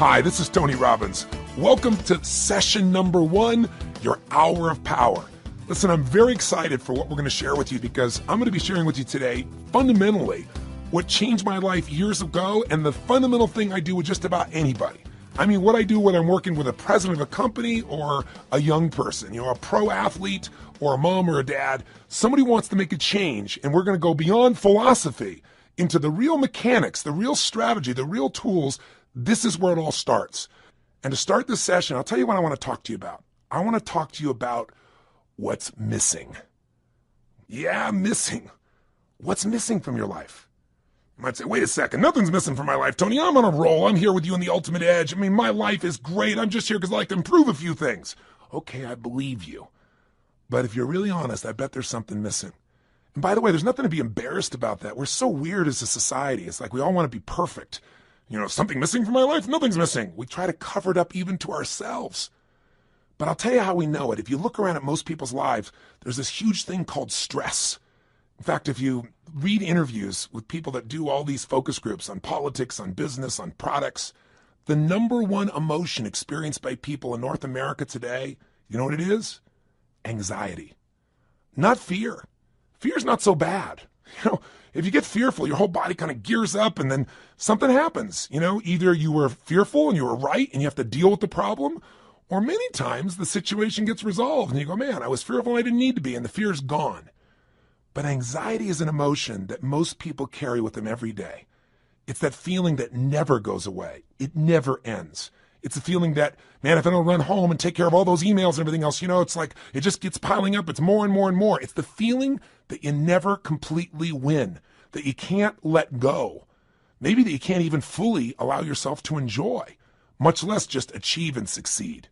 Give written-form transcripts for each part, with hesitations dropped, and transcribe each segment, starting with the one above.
Hi, this is Tony Robbins. Welcome to session number 1, your hour of power. Listen, I'm very excited for what we're going to share with you because I'm going to be sharing with you today, fundamentally, what changed my life years ago and the fundamental thing I do with just about anybody. I mean, what I do when I'm working with a president of a company or a young person, a pro athlete or a mom or a dad. Somebody wants to make a change, and we're going to go beyond philosophy into the real mechanics, the real strategy, the real tools. This is where it all starts. And to start this session, I'll tell you what I want to talk to you about. I want to talk to you about what's missing. Yeah, missing. What's missing from your life? You might say, wait a second, nothing's missing from my life, Tony. I'm on a roll. I'm here with you on the ultimate edge. I mean, my life is great. I'm just here because I like to improve a few things. Okay, I believe you. But if you're really honest, I bet there's something missing. And by the way, there's nothing to be embarrassed about that. We're so weird as a society. It's like we all want to be perfect. Something missing from my life? Nothing's missing. We try to cover it up even to ourselves. But I'll tell you how we know it. If you look around at most people's lives, there's this huge thing called stress. In fact, if you read interviews with people that do all these focus groups on politics, on business, on products, the number one emotion experienced by people in North America today, you know what it is? Anxiety. Not fear. Fear's not so bad. If you get fearful, your whole body kind of gears up and then something happens. Either you were fearful and you were right and you have to deal with the problem, or many times the situation gets resolved and you go, man, I was fearful and I didn't need to be, and the fear's gone. But anxiety is an emotion that most people carry with them every day. It's that feeling that never goes away. It never ends. It's a feeling that, man, if I don't run home and take care of all those emails and everything else, it's like it just gets piling up. It's more and more and more. It's the feeling that you never completely win, that you can't let go. Maybe that you can't even fully allow yourself to enjoy, much less just achieve and succeed.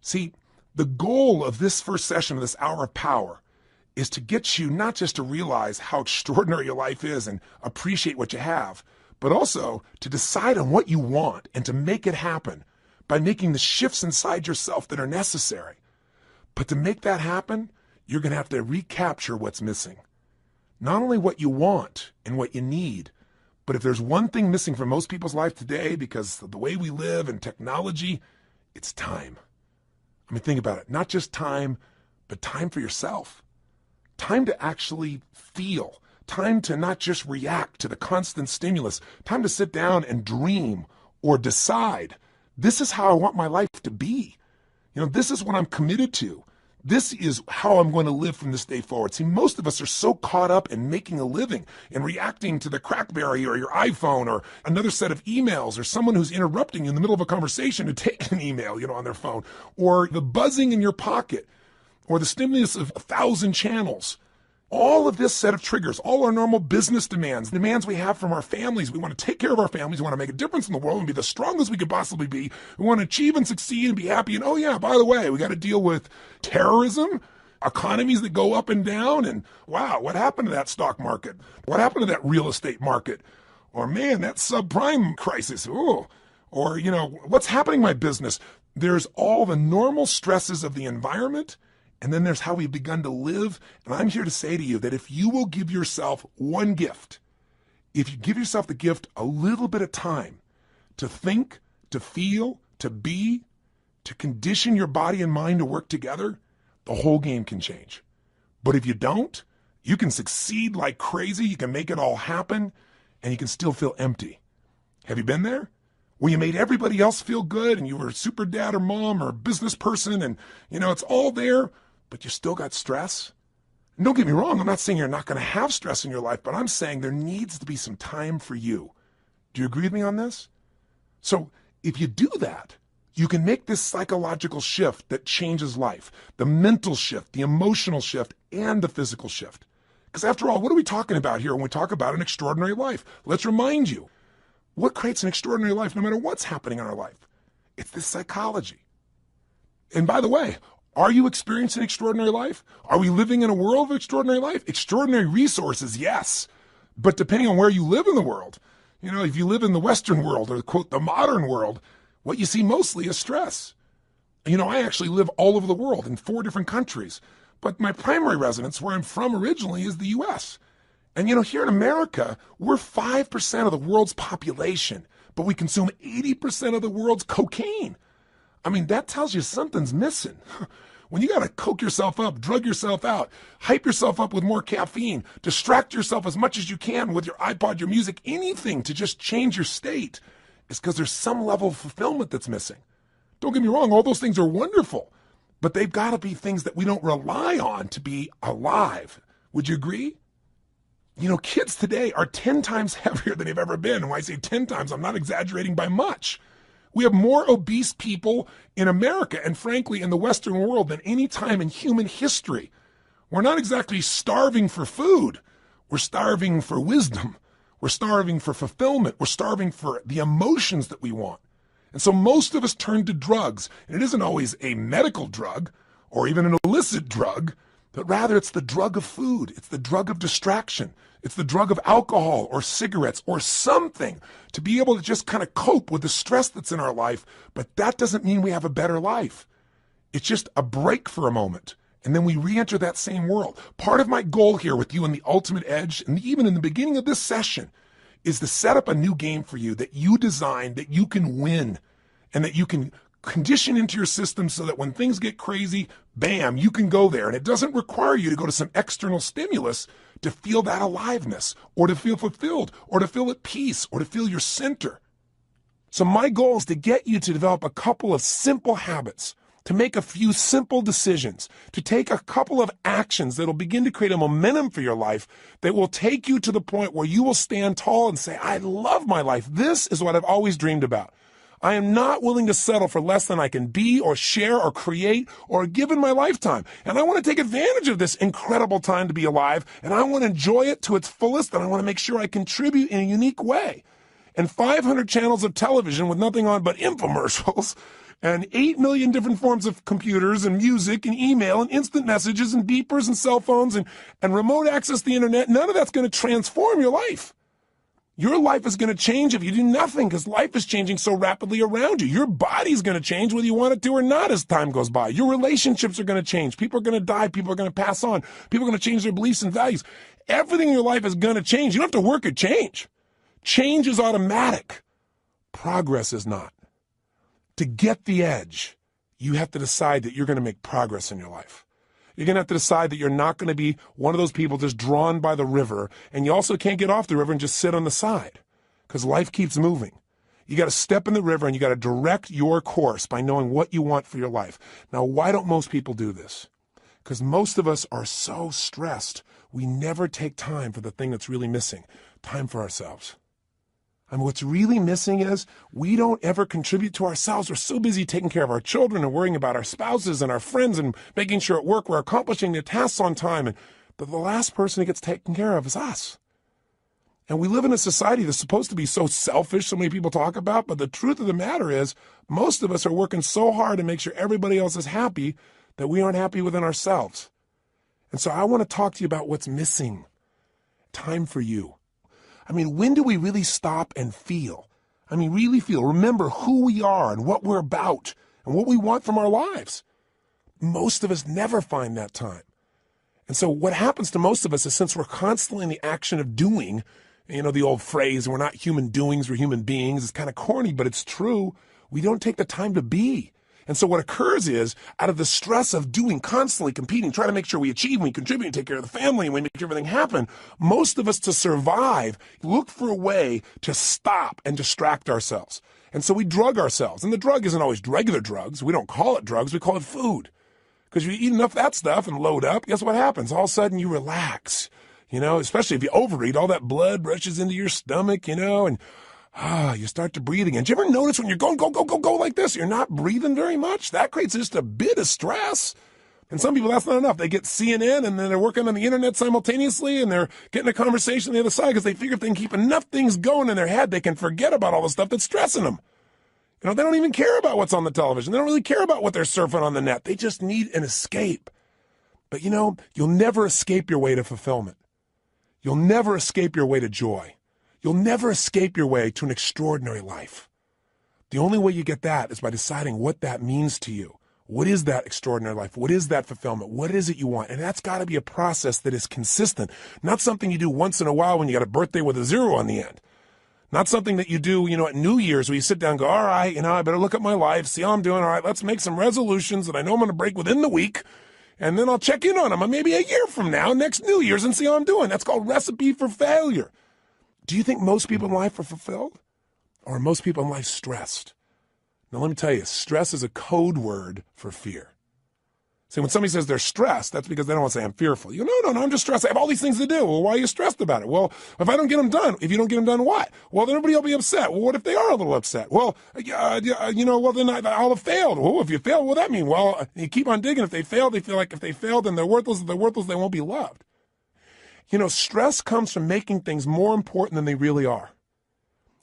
See, the goal of this first session of this hour of power is to get you not just to realize how extraordinary your life is and appreciate what you have, but also to decide on what you want and to make it happen by making the shifts inside yourself that are necessary. But to make that happen, you're going to have to recapture what's missing. Not only what you want and what you need, but if there's one thing missing from most people's life today because of the way we live and technology, it's time. I mean, think about it. Not just time, but time for yourself. Time to actually feel. Time to not just react to the constant stimulus. Time to sit down and dream or decide. This is how I want my life to be. This is what I'm committed to. This is how I'm going to live from this day forward. See, most of us are so caught up in making a living and reacting to the Crackberry or your iPhone or another set of emails or someone who's interrupting you in the middle of a conversation to take an email, on their phone, or the buzzing in your pocket or the stimulus of 1,000 channels. All of this set of triggers, all our normal business demands we have from our families. We want to take care of our families. We want to make a difference in the world and be the strongest we could possibly be. We want to achieve and succeed and be happy. And oh yeah, by the way, we got to deal with terrorism, economies that go up and down. And wow, what happened to that stock market? What happened to that real estate market? Or man, that subprime crisis. Ooh. Or, what's happening in my business? There's all the normal stresses of the environment. And then there's how we've begun to live. And I'm here to say to you that if you will give yourself one gift, if you give yourself the gift a little bit of time to think, to feel, to be, to condition your body and mind to work together, the whole game can change. But if you don't, you can succeed like crazy. You can make it all happen and you can still feel empty. Have you been there? Where you made everybody else feel good and you were a super dad or mom or a business person and, it's all there. But you still got stress? And don't get me wrong, I'm not saying you're not going to have stress in your life, but I'm saying there needs to be some time for you. Do you agree with me on this? So if you do that, you can make this psychological shift that changes life, the mental shift, the emotional shift, and the physical shift. Because after all, what are we talking about here when we talk about an extraordinary life? Let's remind you, what creates an extraordinary life no matter what's happening in our life? It's this psychology. And by the way, are you experiencing extraordinary life? Are we living in a world of extraordinary life? Extraordinary resources, yes. But depending on where you live in the world, if you live in the Western world or, quote, the modern world, what you see mostly is stress. I actually live all over the world in 4 different countries. But my primary residence, where I'm from originally, is the U.S. And, here in America, we're 5% of the world's population. but we consume 80% of the world's cocaine. I mean, that tells you something's missing. When you got to coke yourself up, drug yourself out, hype yourself up with more caffeine, distract yourself as much as you can with your iPod, your music, anything to just change your state, it's because there's some level of fulfillment that's missing. Don't get me wrong, all those things are wonderful, but they've got to be things that we don't rely on to be alive. Would you agree? You know, kids today are 10 times heavier than they've ever been. And when I say 10 times, I'm not exaggerating by much. We have more obese people in America and frankly in the Western world than any time in human history. We're not exactly starving for food. We're starving for wisdom. We're starving for fulfillment. We're starving for the emotions that we want. And so most of us turn to drugs. And it isn't always a medical drug or even an illicit drug, but rather it's the drug of food. It's the drug of distraction. It's the drug of alcohol or cigarettes or something to be able to just kind of cope with the stress that's in our life. But that doesn't mean we have a better life. It's just a break for a moment. And then we re-enter that same world. Part of my goal here with you in the Ultimate Edge, and even in the beginning of this session, is to set up a new game for you that you design, that you can win, and that you can condition into your system so that when things get crazy, bam, you can go there. And it doesn't require you to go to some external stimulus to feel that aliveness or to feel fulfilled or to feel at peace or to feel your center. So my goal is to get you to develop a couple of simple habits, to make a few simple decisions, to take a couple of actions that'll begin to create a momentum for your life that will take you to the point where you will stand tall and say, I love my life. This is what I've always dreamed about. I am not willing to settle for less than I can be or share or create or give in my lifetime. And I want to take advantage of this incredible time to be alive, and I want to enjoy it to its fullest, and I want to make sure I contribute in a unique way. And 500 channels of television with nothing on but infomercials, and 8 million different forms of computers and music and email and instant messages and beepers and cell phones and remote access to the internet, none of that's going to transform your life. Your life is going to change if you do nothing because life is changing so rapidly around you. Your body's going to change whether you want it to or not as time goes by. Your relationships are going to change. People are going to die. People are going to pass on. People are going to change their beliefs and values. Everything in your life is going to change. You don't have to work at change. Change is automatic. Progress is not. To get the edge, you have to decide that you're going to make progress in your life. You're going to have to decide that you're not going to be one of those people just drawn by the river, and you also can't get off the river and just sit on the side because life keeps moving. You got to step in the river and you got to direct your course by knowing what you want for your life. Now, why don't most people do this? Because most of us are so stressed, we never take time for the thing that's really missing, time for ourselves. I mean, what's really missing is we don't ever contribute to ourselves. We're so busy taking care of our children and worrying about our spouses and our friends and making sure at work we're accomplishing the tasks on time. And the last person who gets taken care of is us. And we live in a society that's supposed to be so selfish, so many people talk about, but the truth of the matter is most of us are working so hard to make sure everybody else is happy that we aren't happy within ourselves. And so I want to talk to you about what's missing. Time for you. I mean, when do we really stop and feel? I mean, really feel, remember who we are and what we're about and what we want from our lives. Most of us never find that time. And so what happens to most of us is since we're constantly in the action of doing, you know, the old phrase, we're not human doings, we're human beings. It's kind of corny, but it's true. We don't take the time to be. And so what occurs is, out of the stress of doing, constantly competing, trying to make sure we achieve, we contribute, and take care of the family, and we make everything happen, most of us to survive look for a way to stop and distract ourselves. And so we drug ourselves. And the drug isn't always regular drugs. We don't call it drugs. We call it food. Because if you eat enough of that stuff and load up, guess what happens? All of a sudden you relax. You know, especially if you overeat, all that blood rushes into your stomach, you know, and you start to breathe again. Do you ever notice when you're going, go, go, go, go like this, you're not breathing very much? That creates just a bit of stress. And some people, that's not enough. They get CNN and then they're working on the internet simultaneously and they're getting a conversation on the other side because they figure if they can keep enough things going in their head, they can forget about all the stuff that's stressing them. You know, they don't even care about what's on the television. They don't really care about what they're surfing on the net. They just need an escape. But you know, you'll never escape your way to fulfillment. You'll never escape your way to joy. You'll never escape your way to an extraordinary life. The only way you get that is by deciding what that means to you. What is that extraordinary life? What is that fulfillment? What is it you want? And that's got to be a process that is consistent, not something you do once in a while when you got a birthday with a zero on the end. Not something that you do, at New Year's where you sit down and go, all right, I better look at my life, see how I'm doing. All right, let's make some resolutions that I know I'm going to break within the week. And then I'll check in on them maybe a year from now, next New Year's, and see how I'm doing. That's called recipe for failure. Do you think most people in life are fulfilled? Or are most people in life stressed? Now, let me tell you, stress is a code word for fear. See, when somebody says they're stressed, that's because they don't want to say I'm fearful. You go, no, I'm just stressed. I have all these things to do. Well, why are you stressed about it? Well, if I don't get them done, if you don't get them done, what? Well, then everybody will be upset. Well, what if they are a little upset? Well, well, then I'll have failed. Well, if you fail, what does that mean? Well, you keep on digging. If they fail, they feel like if they failed, then they're worthless. If they're worthless, they won't be loved. Stress comes from making things more important than they really are.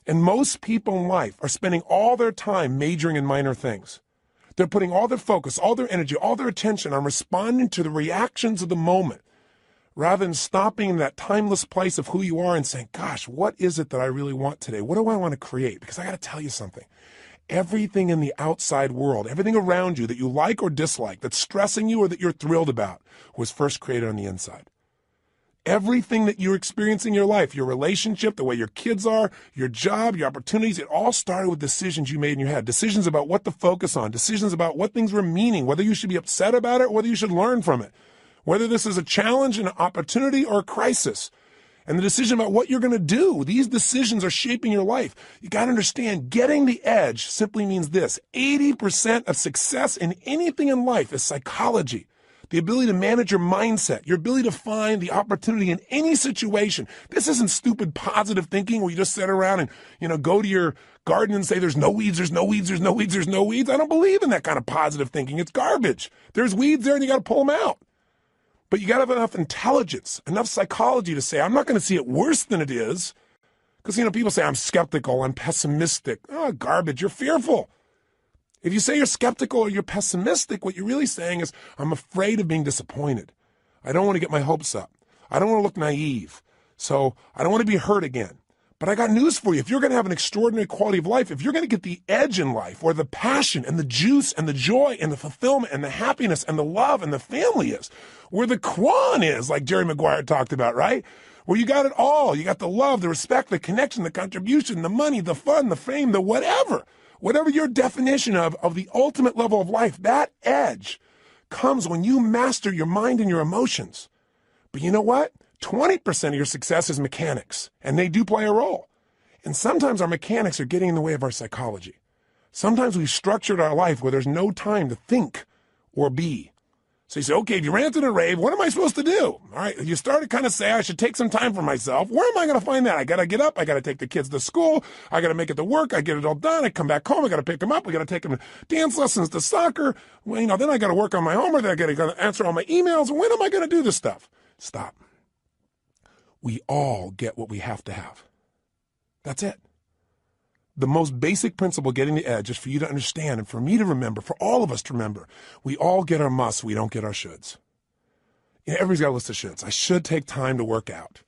And most people in life are spending all their time majoring in minor things. They're putting all their focus, all their energy, all their attention on responding to the reactions of the moment, rather than stopping in that timeless place of who you are and saying, gosh, what is it that I really want today? What do I want to create? Because I got to tell you something. Everything in the outside world, everything around you that you like or dislike, that's stressing you or that you're thrilled about, was first created on the inside. Everything that you're experiencing in your life, your relationship, the way your kids are, your job, your opportunities, it all started with decisions you made in your head. Decisions about what to focus on, decisions about what things were meaning, whether you should be upset about it, or whether you should learn from it, whether this is a challenge, an opportunity, or a crisis. And the decision about what you're going to do, these decisions are shaping your life. You got to understand, getting the edge simply means this. 80% of success in anything in life is psychology. The ability to manage your mindset, your ability to find the opportunity in any situation. This isn't stupid positive thinking where you just sit around and, go to your garden and say, there's no weeds, there's no weeds, there's no weeds, there's no weeds. I don't believe in that kind of positive thinking. It's garbage. There's weeds there and you got to pull them out. But you got to have enough intelligence, enough psychology to say, I'm not going to see it worse than it is. Because, people say, I'm skeptical, I'm pessimistic. Oh, garbage, you're fearful. If you say you're skeptical or you're pessimistic, what you're really saying is, I'm afraid of being disappointed. I don't want to get my hopes up. I don't want to look naive. So I don't want to be hurt again. But I got news for you. If you're going to have an extraordinary quality of life, if you're going to get the edge in life, where the passion and the juice and the joy and the fulfillment and the happiness and the love and the family is, where the Quan is, like Jerry Maguire talked about, right? Where you got it all. You got the love, the respect, the connection, the contribution, the money, the fun, the fame, the whatever. Whatever your definition of the ultimate level of life, that edge comes when you master your mind and your emotions. But you know what? 20% of your success is mechanics, and they do play a role. And sometimes our mechanics are getting in the way of our psychology. Sometimes we've structured our life where there's no time to think or be. So you say, okay, if you ran to the rave, what am I supposed to do? All right, you start to kind of say, I should take some time for myself. Where am I going to find that? I got to get up. I got to take the kids to school. I got to make it to work. I get it all done. I come back home. I got to pick them up. I got to take them to dance lessons, to soccer. Well, then I got to work on my homework. Then I got to answer all my emails. When am I going to do this stuff? Stop. We all get what we have to have. That's it. The most basic principle getting the edge is for you to understand and for me to remember, for all of us to remember, we all get our musts, we don't get our shoulds. Everybody's got a list of shoulds. I should take time to work out.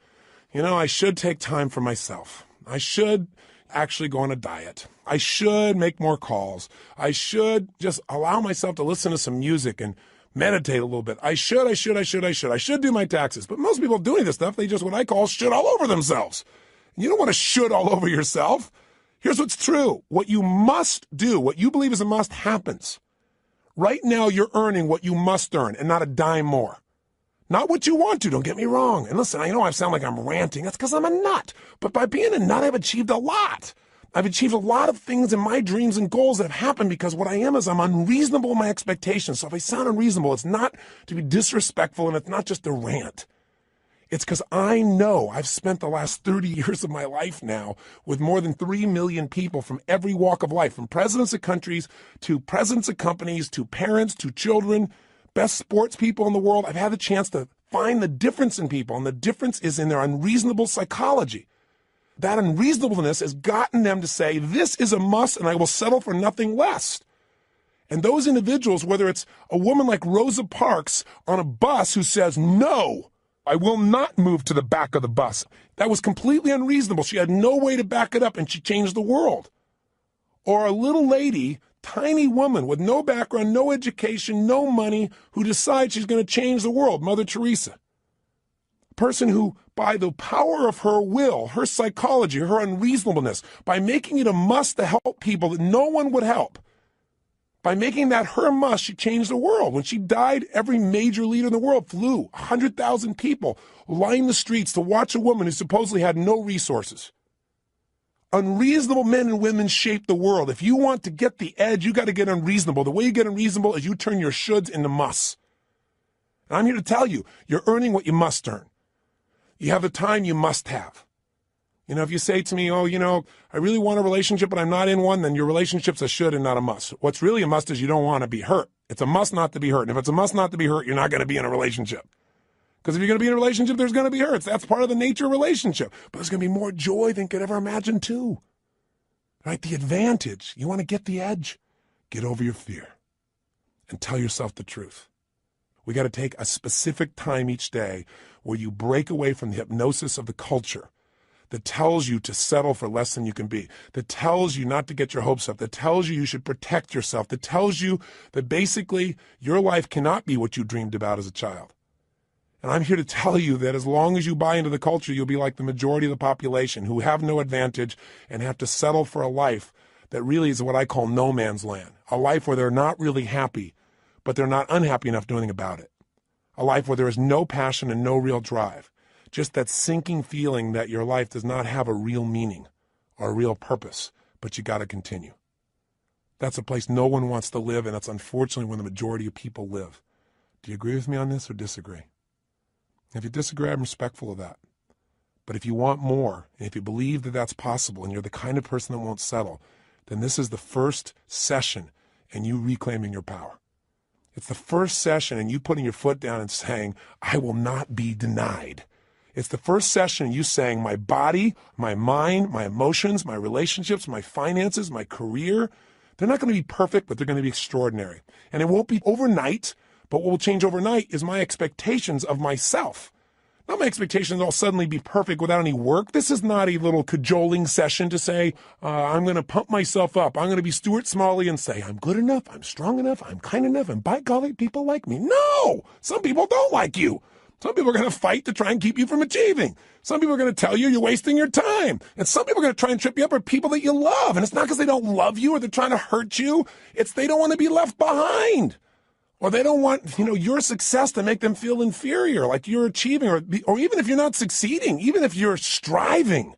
I should take time for myself. I should actually go on a diet. I should make more calls. I should just allow myself to listen to some music and meditate a little bit. I should do my taxes. But most people doing this stuff, they just what I call should all over themselves. You don't want to should all over yourself. Here's what's true. What you must do, what you believe is a must, happens. Right now, you're earning what you must earn and not a dime more. Not what you want to, don't get me wrong. And listen, I know I sound like I'm ranting. That's because I'm a nut. But by being a nut, I've achieved a lot. I've achieved a lot of things in my dreams and goals that have happened because what I am is I'm unreasonable in my expectations. So if I sound unreasonable, it's not to be disrespectful and it's not just a rant. It's because I know I've spent the last 30 years of my life now with more than 3 million people from every walk of life, from presidents of countries to presidents of companies to parents to children, best sports people in the world. I've had the chance to find the difference in people, and the difference is in their unreasonable psychology. That unreasonableness has gotten them to say, this is a must and I will settle for nothing less. And those individuals, whether it's a woman like Rosa Parks on a bus who says, no, I will not move to the back of the bus. That was completely unreasonable. She had no way to back it up, and she changed the world. Or a little lady, tiny woman with no background, no education, no money, who decides she's going to change the world, Mother Teresa. A person who by the power of her will, her psychology, her unreasonableness, by making it a must to help people that no one would help. By making that her must, she changed the world. When she died, every major leader in the world flew. 100,000 people lined the streets to watch a woman who supposedly had no resources. Unreasonable men and women shape the world. If you want to get the edge, you got to get unreasonable. The way you get unreasonable is you turn your shoulds into musts. And I'm here to tell you, you're earning what you must earn. You have the time you must have. You know, if you say to me, oh, you know, I really want a relationship, but I'm not in one, then your relationship's a should and not a must. What's really a must is you don't want to be hurt. It's a must not to be hurt. And if it's a must not to be hurt, you're not going to be in a relationship. Because if you're going to be in a relationship, there's going to be hurts. That's part of the nature of a relationship. But there's going to be more joy than you could ever imagine, too. Right? The advantage. You want to get the edge. Get over your fear and tell yourself the truth. We got to take a specific time each day where you break away from the hypnosis of the culture that tells you to settle for less than you can be, that tells you not to get your hopes up, that tells you you should protect yourself, that tells you that basically your life cannot be what you dreamed about as a child. And I'm here to tell you that as long as you buy into the culture, you'll be like the majority of the population who have no advantage and have to settle for a life that really is what I call no man's land, a life where they're not really happy, but they're not unhappy enough to do anything about it, a life where there is no passion and no real drive. Just that sinking feeling that your life does not have a real meaning or a real purpose, but you got to continue. That's a place no one wants to live, and that's unfortunately where the majority of people live. Do you agree with me on this or disagree? If you disagree, I'm respectful of that. But if you want more, and if you believe that that's possible, and you're the kind of person that won't settle, then this is the first session in you reclaiming your power. It's the first session in you putting your foot down and saying, I will not be denied. It's the first session in you saying, my body, my mind, my emotions, my relationships, my finances, my career, they're not going to be perfect, but they're going to be extraordinary. And it won't be overnight, but what will change overnight is my expectations of myself. Not my expectations will suddenly be perfect without any work. This is not a little cajoling session to say, I'm going to pump myself up. I'm going to be Stuart Smalley and say, I'm good enough, I'm strong enough, I'm kind enough, and by golly, people like me. No! Some people don't like you. Some people are going to fight to try and keep you from achieving. Some people are going to tell you you're wasting your time. And some people are going to try and trip you up are people that you love. And it's not because they don't love you or they're trying to hurt you. It's they don't want to be left behind. Or they don't want, your success to make them feel inferior, like you're achieving, or even if you're not succeeding, even if you're striving.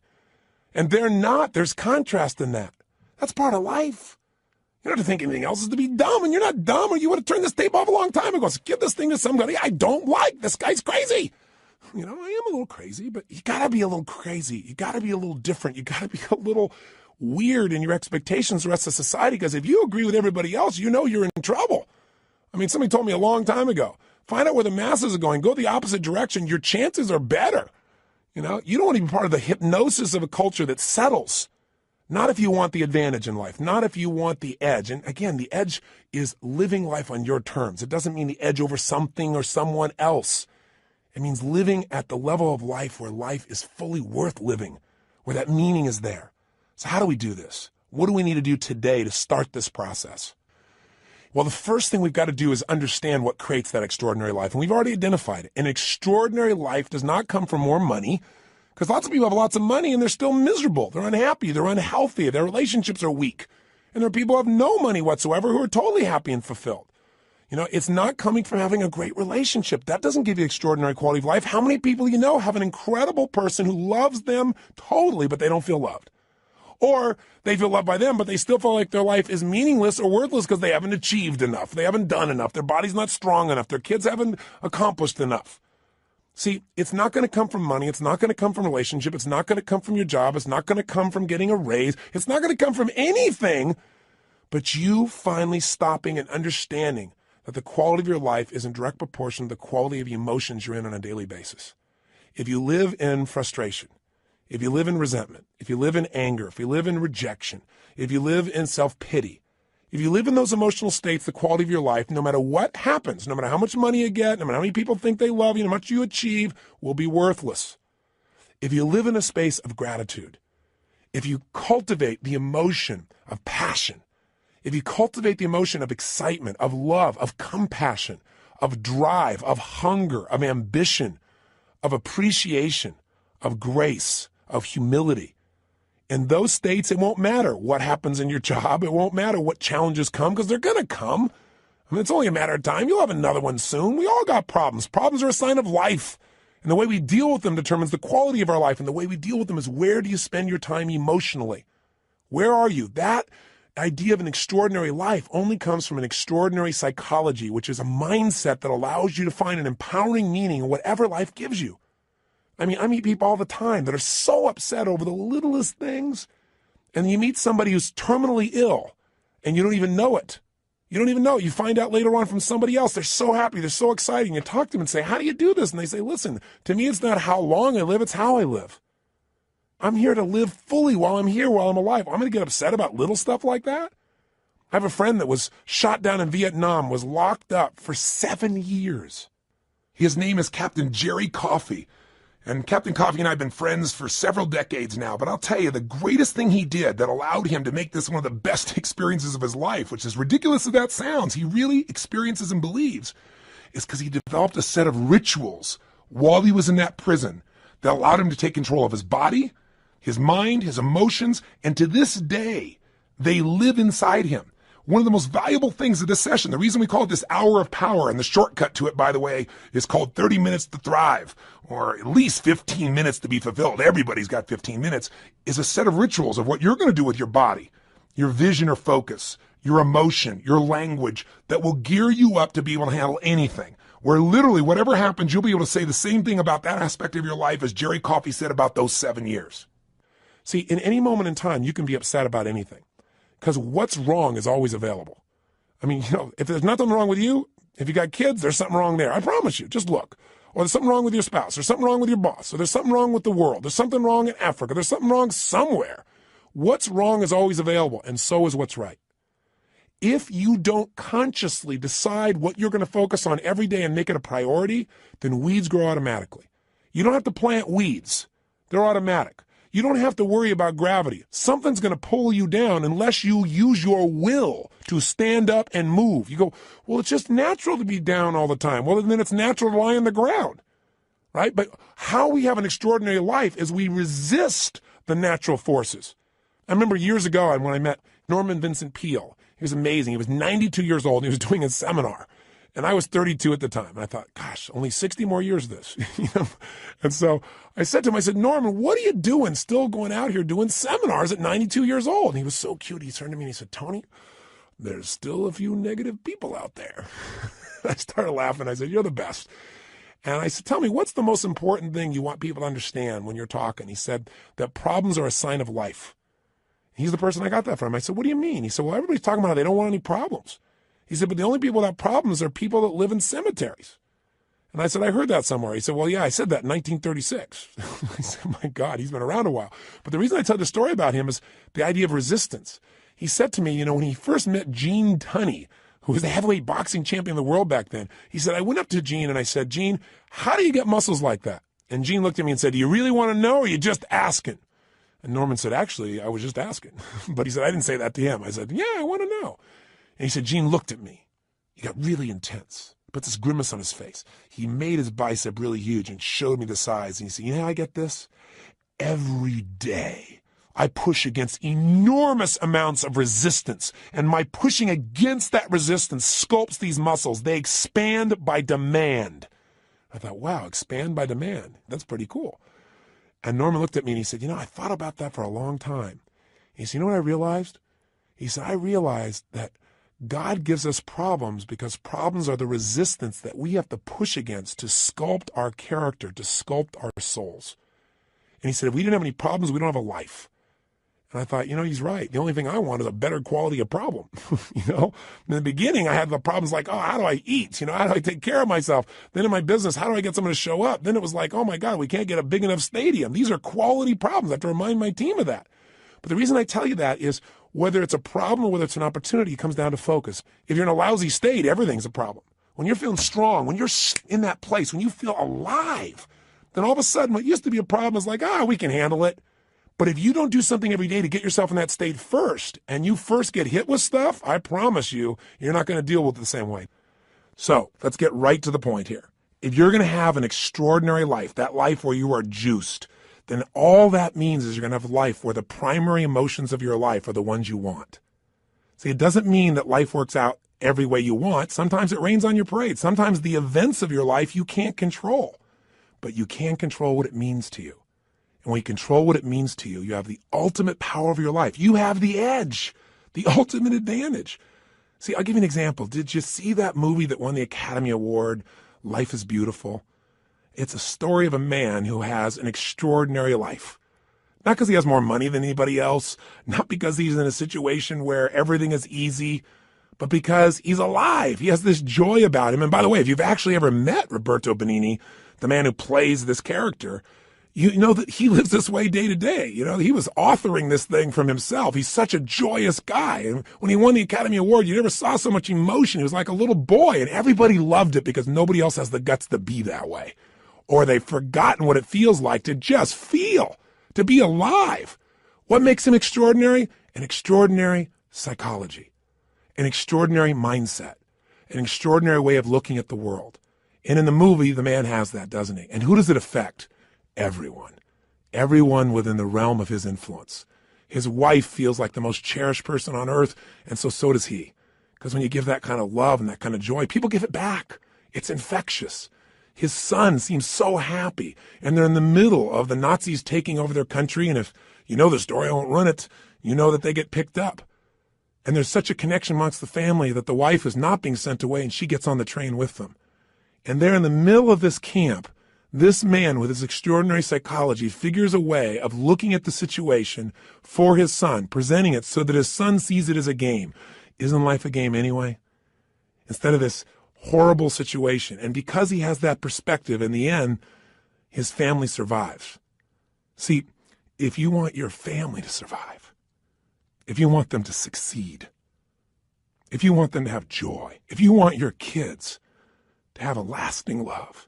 And they're not. There's contrast in that. That's part of life. You don't have to think anything else is to be dumb, and you're not dumb, or you would have turned this tape off a long time ago. So give this thing to somebody I don't like. This guy's crazy. I am a little crazy, but you got to be a little crazy. You got to be a little different. You got to be a little weird in your expectations of the rest of society, because if you agree with everybody else, you're in trouble. Somebody told me a long time ago, find out where the masses are going. Go the opposite direction. Your chances are better. You don't want to be part of the hypnosis of a culture that settles. Not if you want the advantage in life, not if you want the edge. And again, the edge is living life on your terms. It doesn't mean the edge over something or someone else. It means living at the level of life where life is fully worth living, where that meaning is there. So how do we do this? What do we need to do today to start this process? Well, the first thing we've got to do is understand what creates that extraordinary life. And we've already identified it. An extraordinary life does not come from more money, because lots of people have lots of money and they're still miserable. They're unhappy. They're unhealthy. Their relationships are weak. And there are people who have no money whatsoever who are totally happy and fulfilled. It's not coming from having a great relationship. That doesn't give you extraordinary quality of life. How many people have an incredible person who loves them totally, but they don't feel loved? Or they feel loved by them, but they still feel like their life is meaningless or worthless because they haven't achieved enough. They haven't done enough. Their body's not strong enough. Their kids haven't accomplished enough. See, it's not going to come from money. It's not going to come from relationship. It's not going to come from your job. It's not going to come from getting a raise. It's not going to come from anything but you finally stopping and understanding that the quality of your life is in direct proportion to the quality of the emotions you're in on a daily basis. If you live in frustration, if you live in resentment, if you live in anger, if you live in rejection, if you live in self-pity, if you live in those emotional states, the quality of your life, no matter what happens, no matter how much money you get, no matter how many people think they love you, no matter how much you achieve, will be worthless. If you live in a space of gratitude, if you cultivate the emotion of passion, if you cultivate the emotion of excitement, of love, of compassion, of drive, of hunger, of ambition, of appreciation, of grace, of humility. In those states, it won't matter what happens in your job. It won't matter what challenges come, because they're going to come. I mean, it's only a matter of time. You'll have another one soon. We all got problems. Problems are a sign of life. And the way we deal with them determines the quality of our life. And the way we deal with them is, where do you spend your time emotionally? Where are you? That idea of an extraordinary life only comes from an extraordinary psychology, which is a mindset that allows you to find an empowering meaning in whatever life gives you. I mean, I meet people all the time that are so upset over the littlest things. And you meet somebody who's terminally ill and you don't even know it. You don't even know. You find out later on from somebody else. They're so happy. They're so excited. You talk to them and say, how do you do this? And they say, listen, to me, it's not how long I live. It's how I live. I'm here to live fully while I'm here, while I'm alive. I'm going to get upset about little stuff like that. I have a friend that was shot down in Vietnam, was locked up for 7 years. His name is Captain Jerry Coffey. And Captain Coffey and I have been friends for several decades now, but I'll tell you, the greatest thing he did that allowed him to make this one of the best experiences of his life, which is ridiculous as that sounds, he really experiences and believes, is because he developed a set of rituals while he was in that prison that allowed him to take control of his body, his mind, his emotions, and to this day, they live inside him. One of the most valuable things of this session, the reason we call it this hour of power, and the shortcut to it, by the way, is called 30 minutes to thrive, or at least 15 minutes to be fulfilled. Everybody's got 15 minutes, is a set of rituals of what you're going to do with your body, your vision or focus, your emotion, your language, that will gear you up to be able to handle anything. Where literally whatever happens, you'll be able to say the same thing about that aspect of your life as Jerry Coffey said about those 7 years. See, in any moment in time, you can be upset about anything. Because what's wrong is always available. I mean, if there's nothing wrong with you, if you got kids, there's something wrong there. I promise you, just look. Or there's something wrong with your spouse. There's something wrong with your boss. Or there's something wrong with the world. There's something wrong in Africa. There's something wrong somewhere. What's wrong is always available, and so is what's right. If you don't consciously decide what you're going to focus on every day and make it a priority, then weeds grow automatically. You don't have to plant weeds. They're automatic. You don't have to worry about gravity. Something's going to pull you down unless you use your will to stand up and move. You go, well, it's just natural to be down all the time. Well, then it's natural to lie on the ground, right? But how we have an extraordinary life is we resist the natural forces. I remember years ago when I met Norman Vincent Peale. He was amazing. He was 92 years old and he was doing a seminar. And I was 32 at the time. And I thought, gosh, only 60 more years of this. And so I said to him, I said, Norman, what are you doing still going out here doing seminars at 92 years old? And he was so cute. He turned to me and he said, Tony, there's still a few negative people out there. I started laughing. I said, you're the best. And I said, tell me, what's the most important thing you want people to understand when you're talking? He said that problems are a sign of life. He's the person I got that from. I said, what do you mean? He said, well, everybody's talking about how they don't want any problems. He said, but the only people without problems are people that live in cemeteries. And I said, I heard that somewhere. He said, well, yeah, I said that in 1936. I said, my God, he's been around a while. But the reason I tell the story about him is the idea of resistance. He said to me, when he first met Gene Tunney, who was the heavyweight boxing champion of the world back then, he said, I went up to Gene and I said, Gene, how do you get muscles like that? And Gene looked at me and said, do you really want to know or are you just asking? And Norman said, actually, I was just asking. But he said, I didn't say that to him. I said, yeah, I want to know. And he said, Gene looked at me. He got really intense. Put this grimace on his face. He made his bicep really huge and showed me the size. And he said, you know how I get this? Every day I push against enormous amounts of resistance. And my pushing against that resistance sculpts these muscles. They expand by demand. I thought, wow, expand by demand. That's pretty cool. And Norman looked at me and he said, I thought about that for a long time. He said, you know what I realized? He said, I realized that God gives us problems because problems are the resistance that we have to push against to sculpt our character, to sculpt our souls. And he said, if we didn't have any problems, we don't have a life. And I thought, he's right. The only thing I want is a better quality of problem. In the beginning, I had the problems like, how do I eat? How do I take care of myself? Then in my business, how do I get someone to show up? Then it was like, oh my God, we can't get a big enough stadium. These are quality problems. I have to remind my team of that. But the reason I tell you that is whether it's a problem or whether it's an opportunity, it comes down to focus. If you're in a lousy state, everything's a problem. When you're feeling strong, when you're in that place, when you feel alive, then all of a sudden what used to be a problem is like, we can handle it. But if you don't do something every day to get yourself in that state first, and you first get hit with stuff, I promise you, you're not going to deal with it the same way. So let's get right to the point here. If you're going to have an extraordinary life, that life where you are juiced, then all that means is you're going to have a life where the primary emotions of your life are the ones you want. See, it doesn't mean that life works out every way you want. Sometimes it rains on your parade. Sometimes the events of your life you can't control, but you can control what it means to you. And when you control what it means to you, you have the ultimate power of your life. You have the edge, the ultimate advantage. See, I'll give you an example. Did you see that movie that won the Academy Award, Life is Beautiful? It's a story of a man who has an extraordinary life. Not because he has more money than anybody else, not because he's in a situation where everything is easy, but because he's alive. He has this joy about him. And by the way, if you've actually ever met Roberto Benigni, the man who plays this character, you know that he lives this way day to day. You know, he was authoring this thing from himself. He's such a joyous guy. And when he won the Academy Award, you never saw so much emotion. He was like a little boy, and everybody loved it because nobody else has the guts to be that way. Or they've forgotten what it feels like to just feel, to be alive. What makes him extraordinary? An extraordinary psychology, an extraordinary mindset, an extraordinary way of looking at the world. And in the movie, the man has that, doesn't he? And who does it affect? Everyone. Everyone within the realm of his influence. His wife feels like the most cherished person on earth, and so does he. Because when you give that kind of love and that kind of joy, people give it back. It's infectious. His son seems so happy, and they're in the middle of the Nazis taking over their country, and if you know the story, I won't run it, you know that they get picked up. And there's such a connection amongst the family that the wife is not being sent away, and she gets on the train with them. And there in the middle of this camp, this man with his extraordinary psychology figures a way of looking at the situation for his son, presenting it so that his son sees it as a game. Isn't life a game anyway? Instead of this horrible situation. And because he has that perspective, in the end, his family survives. See, if you want your family to survive, if you want them to succeed, if you want them to have joy, if you want your kids to have a lasting love,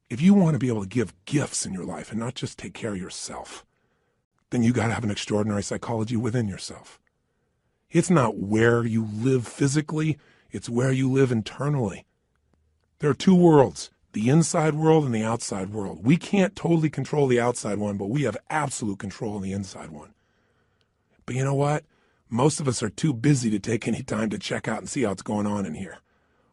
if you want to be able to give gifts in your life and not just take care of yourself, then you got to have an extraordinary psychology within yourself. It's not where you live physically, it's where you live internally. There are two worlds, the inside world and the outside world. We can't totally control the outside one, but we have absolute control of the inside one. But you know what? Most of us are too busy to take any time to check out and see how it's going on in here.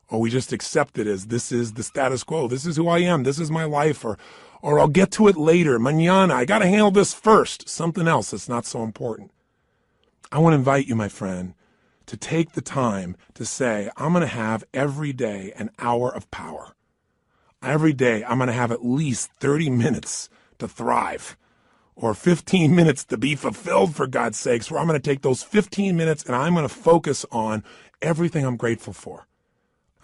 Or we just accept it as this is the status quo. This is who I am. This is my life. Or I'll get to it later. Mañana. I got to handle this first. Something else that's not so important. I want to invite you, my friend, to take the time to say, I'm going to have every day an hour of power. Every day I'm going to have at least 30 minutes to thrive, or 15 minutes to be fulfilled, for God's sakes, where I'm going to take those 15 minutes and I'm going to focus on everything I'm grateful for.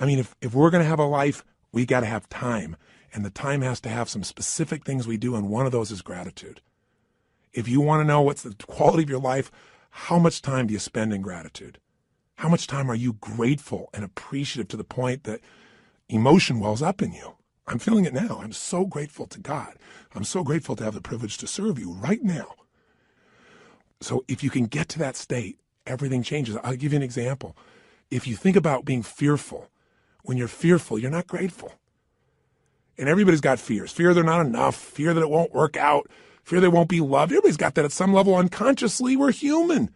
I mean, if we're going to have a life, we got to have time. And the time has to have some specific things we do, and one of those is gratitude. If you want to know what's the quality of your life, how much time do you spend in gratitude? How much time are you grateful and appreciative to the point that emotion wells up in you? I'm feeling it now. I'm so grateful to God. I'm so grateful to have the privilege to serve you right now. So if you can get to that state, everything changes. I'll give you an example. If you think about being fearful, when you're fearful, you're not grateful. And everybody's got fears. Fear they're not enough. Fear that it won't work out. Fear they won't be loved. Everybody's got that at some level unconsciously. We're human.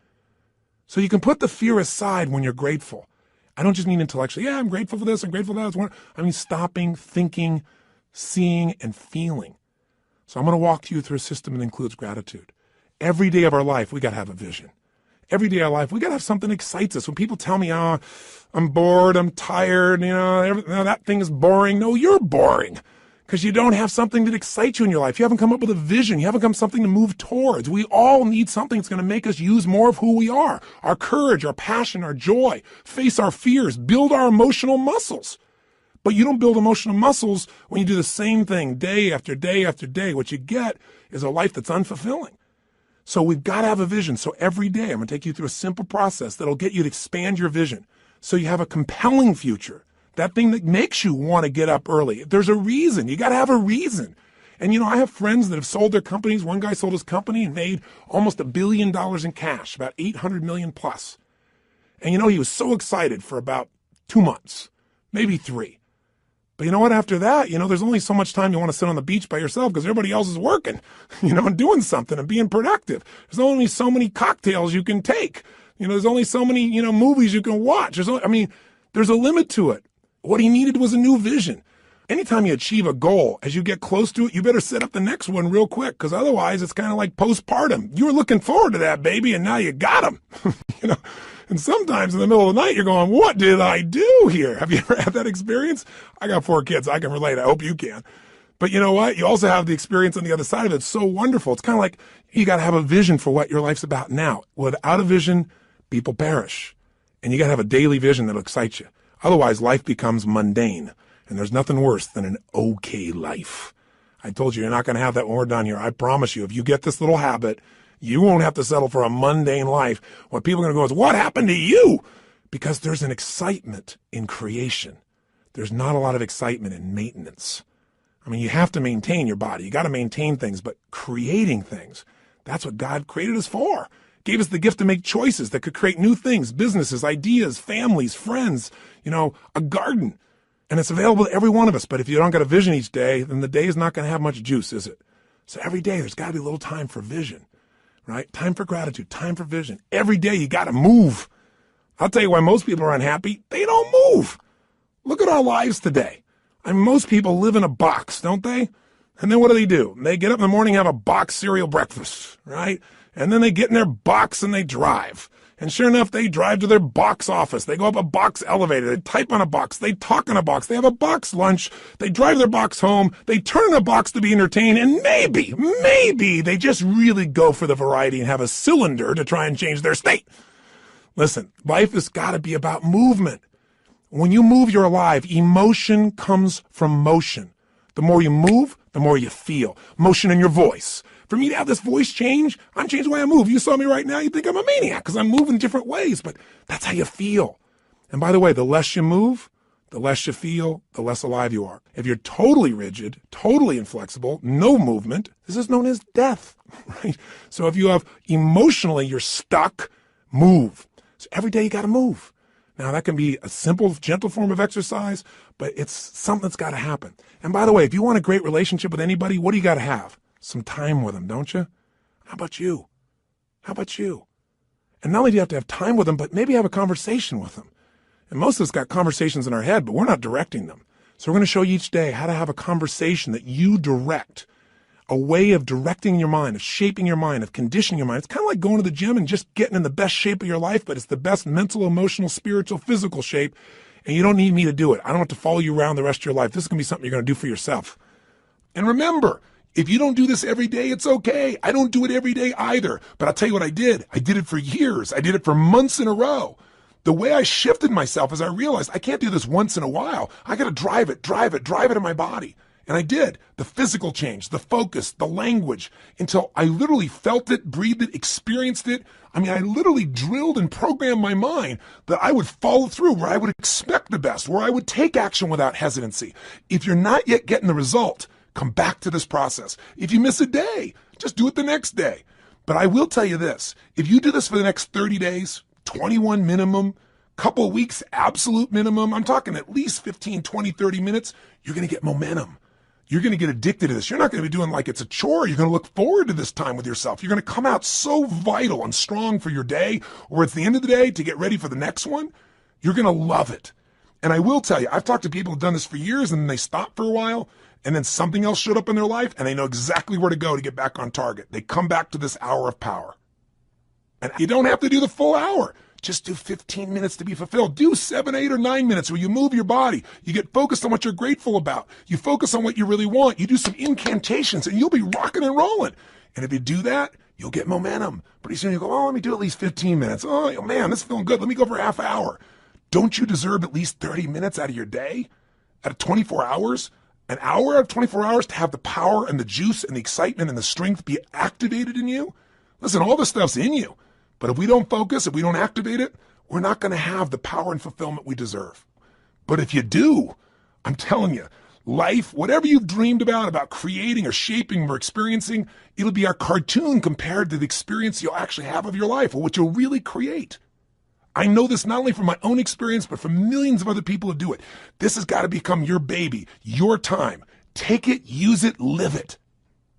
So you can put the fear aside when you're grateful. I don't just mean intellectually. Yeah, I'm grateful for this. I'm grateful for that. I mean stopping, thinking, seeing, and feeling. So I'm going to walk you through a system that includes gratitude. Every day of our life, we got to have a vision. Every day of our life, we got to have something that excites us. When people tell me, oh, I'm bored, I'm tired, that thing is boring. No, you're boring because you don't have something that excites you in your life. You haven't come up with a vision. You haven't come something to move towards. We all need something that's going to make us use more of who we are, our courage, our passion, our joy, face our fears, build our emotional muscles. But you don't build emotional muscles when you do the same thing day after day after day. What you get is a life that's unfulfilling. So we've got to have a vision. So every day I'm going to take you through a simple process that'll get you to expand your vision so you have a compelling future, that thing that makes you want to get up early. There's a reason. You got to have a reason. And, I have friends that have sold their companies. One guy sold his company and made almost $1 billion in cash, about 800 million plus. And, he was so excited for about 2 months, maybe 3. But you know what? After that, there's only so much time you want to sit on the beach by yourself because everybody else is working, and doing something and being productive. There's only so many cocktails you can take. There's only so many, movies you can watch. There's a limit to it. What he needed was a new vision. Anytime you achieve a goal, as you get close to it, you better set up the next one real quick, because otherwise it's kind of like postpartum. You were looking forward to that baby, and now you got him. And sometimes in the middle of the night, you're going, what did I do here? Have you ever had that experience? I got 4 kids. I can relate. I hope you can. But you know what? You also have the experience on the other side of it. It's so wonderful. It's kind of like you got to have a vision for what your life's about now. Without a vision, people perish. And you got to have a daily vision that'll excite you. Otherwise, life becomes mundane. And there's nothing worse than an okay life. I told you, you're not going to have that when we're done here. I promise you, if you get this little habit, you won't have to settle for a mundane life. What people are going to go is, what happened to you? Because there's an excitement in creation. There's not a lot of excitement in maintenance. You have to maintain your body. You got to maintain things, but creating things, that's what God created us for. Gave us the gift to make choices that could create new things, businesses, ideas, families, friends, a garden. And it's available to every one of us. But if you don't get a vision each day, then the day is not going to have much juice, is it? So every day there's got to be a little time for vision, right? Time for gratitude, time for vision. Every day you got to move. I'll tell you why most people are unhappy. They don't move. Look at our lives today. Most people live in a box, don't they? And then what do? They get up in the morning, have a box cereal breakfast, right? And then they get in their box and they drive. And sure enough, they drive to their box office. They go up a box elevator. They type on a box. They talk on a box. They have a box lunch. They drive their box home. They turn a box to be entertained. And maybe they just really go for the variety and have a cylinder to try and change their state. Listen, life has got to be about movement. When you move, you're alive. Emotion comes from motion. The more you move, the more you feel. Motion in your voice. For me to have this voice change, I'm changing the way I move. You saw me right now, you think I'm a maniac because I'm moving different ways, but that's how you feel. And by the way, the less you move, the less you feel, the less alive you are. If you're totally rigid, totally inflexible, no movement, this is known as death, right? So if you have emotionally, you're stuck, move. So every day you got to move. Now that can be a simple, gentle form of exercise, but it's something that's got to happen. And by the way, if you want a great relationship with anybody, what do you got to have? Some time with them, don't you? How about you? And not only do you have to have time with them, but maybe have a conversation with them. And most of us got conversations in our head, but we're not directing them. So we're going to show you each day how to have a conversation that you direct, a way of directing your mind, of shaping your mind, of conditioning your mind. It's kind of like going to the gym and just getting in the best shape of your life, but it's the best mental, emotional, spiritual, physical shape. And you don't need me to do it. I don't have to follow you around the rest of your life. This is going to be something you're going to do for yourself. And remember, if you don't do this every day, it's okay. I don't do it every day either. But I'll tell you what I did. I did it for years. I did it for months in a row. The way I shifted myself is I realized I can't do this once in a while. I got to drive it in my body. And I did. The physical change, the focus, the language, until I literally felt it, breathed it, experienced it. I literally drilled and programmed my mind that I would follow through, where I would expect the best, where I would take action without hesitancy. If you're not yet getting the result, come back to this process. If you miss a day, just do it the next day. But I will tell you this, if you do this for the next 30 days, 21 minimum, couple of weeks, absolute minimum, I'm talking at least 15, 20, 30 minutes, you're going to get momentum. You're going to get addicted to this. You're not going to be doing like it's a chore. You're going to look forward to this time with yourself. You're going to come out so vital and strong for your day, or it's the end of the day to get ready for the next one. You're going to love it. And I will tell you, I've talked to people who've done this for years and then they stopped for a while, and then something else showed up in their life and they know exactly where to go to get back on target. They come back to this hour of power. And you don't have to do the full hour. Just do 15 minutes to be fulfilled. Do 7, 8, or 9 minutes where you move your body. You get focused on what you're grateful about. You focus on what you really want. You do some incantations and you'll be rocking and rolling. And if you do that, you'll get momentum. Pretty soon you go, let me do at least 15 minutes. Oh man, this is feeling good. Let me go for a half hour. Don't you deserve at least 30 minutes out of your day? Out of 24 hours? An hour out of 24 hours to have the power and the juice and the excitement and the strength be activated in you? Listen, all this stuff's in you. But if we don't focus, if we don't activate it, we're not going to have the power and fulfillment we deserve. But if you do, I'm telling you, life, whatever you've dreamed about creating or shaping or experiencing, it'll be our cartoon compared to the experience you'll actually have of your life or what you'll really create. I know this not only from my own experience, but from millions of other people who do it. This has got to become your baby, your time. Take it, use it, live it.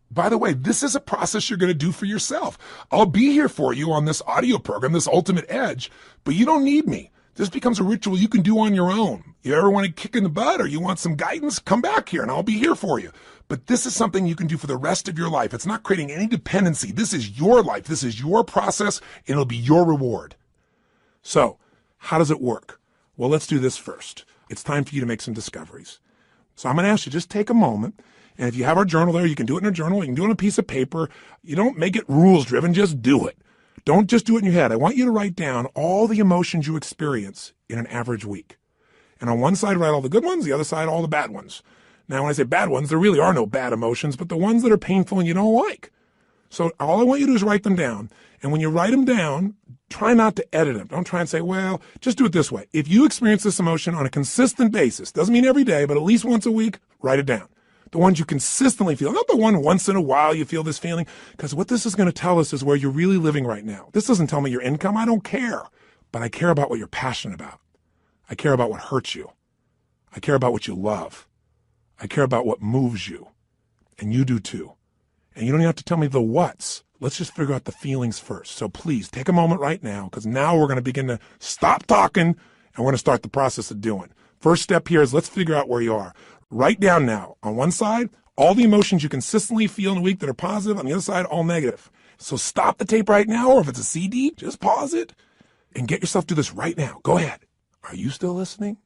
By the way, this is a process you're going to do for yourself. I'll be here for you on this audio program, this Ultimate Edge, but you don't need me. This becomes a ritual you can do on your own. You ever want to kick in the butt or you want some guidance? Come back here and I'll be here for you. But this is something you can do for the rest of your life. It's not creating any dependency. This is your life. This is your process, and it'll be your reward. So, how does it work? Well, let's do this first. It's time for you to make some discoveries. So I'm going to ask you, just take a moment. And if you have our journal there, you can do it in a journal. You can do it on a piece of paper. You don't make it rules-driven. Just do it. Don't just do it in your head. I want you to write down all the emotions you experience in an average week. And on one side, write all the good ones. The other side, all the bad ones. Now, when I say bad ones, there really are no bad emotions, but the ones that are painful and you don't like. So all I want you to do is write them down. And when you write them down, try not to edit them. Don't try and say, well, just do it this way. If you experience this emotion on a consistent basis, doesn't mean every day, but at least once a week, write it down. The ones you consistently feel, not the one once in a while you feel this feeling, because what this is going to tell us is where you're really living right now. This doesn't tell me your income. I don't care. But I care about what you're passionate about. I care about what hurts you. I care about what you love. I care about what moves you. And you do too. And you don't even have to tell me the what's. Let's just figure out the feelings first. So please take a moment right now, because now we're going to begin to stop talking and we're going to start the process of doing. First step here is let's figure out where you are. Write down now, on one side, all the emotions you consistently feel in a week that are positive. On the other side, all negative. So stop the tape right now, or if it's a CD, just pause it and get yourself to this right now. Go ahead. Are you still listening?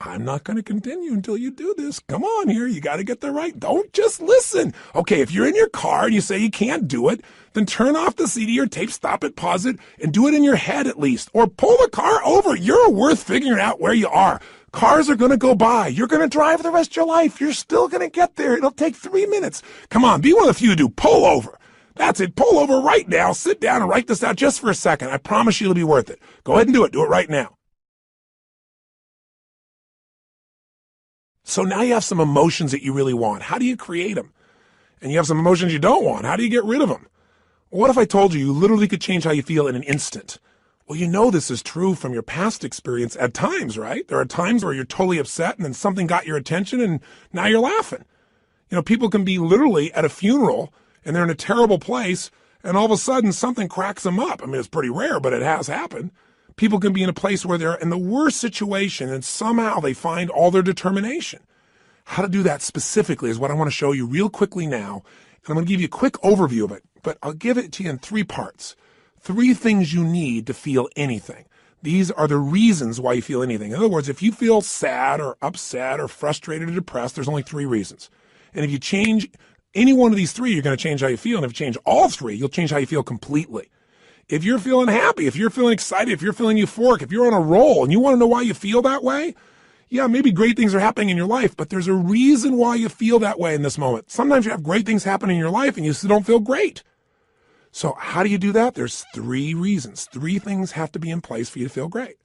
I'm not going to continue until you do this. Come on here. You got to get there right. Don't just listen. Okay, if you're in your car and you say you can't do it, then turn off the CD or tape, stop it, pause it, and do it in your head at least. Or pull the car over. You're worth figuring out where you are. Cars are going to go by. You're going to drive the rest of your life. You're still going to get there. It'll take 3 minutes. Come on, be one of the few who do. Pull over. That's it. Pull over right now. Sit down and write this out just for a second. I promise you it'll be worth it. Go ahead and do it. Do it right now. So now you have some emotions that you really want. How do you create them? And you have some emotions you don't want. How do you get rid of them? What if I told you literally could change how you feel in an instant? Well, you know this is true from your past experience at times, right? There are times where you're totally upset and then something got your attention and now you're laughing. You know, people can be literally at a funeral and they're in a terrible place and all of a sudden something cracks them up. I mean, it's pretty rare, but it has happened. People can be in a place where they're in the worst situation and somehow they find all their determination. How to do that specifically is what I want to show you real quickly now. And I'm going to give you a quick overview of it, but I'll give it to you in 3 parts. 3 things you need to feel anything. These are the reasons why you feel anything. In other words, if you feel sad or upset or frustrated or depressed, there's only 3 reasons. And if you change any one of these 3, you're going to change how you feel. And if you change all 3, you'll change how you feel completely. If you're feeling happy, if you're feeling excited, if you're feeling euphoric, if you're on a roll and you want to know why you feel that way, yeah, maybe great things are happening in your life, but there's a reason why you feel that way in this moment. Sometimes you have great things happen in your life and you still don't feel great. So how do you do that? There's 3 reasons. 3 things have to be in place for you to feel great.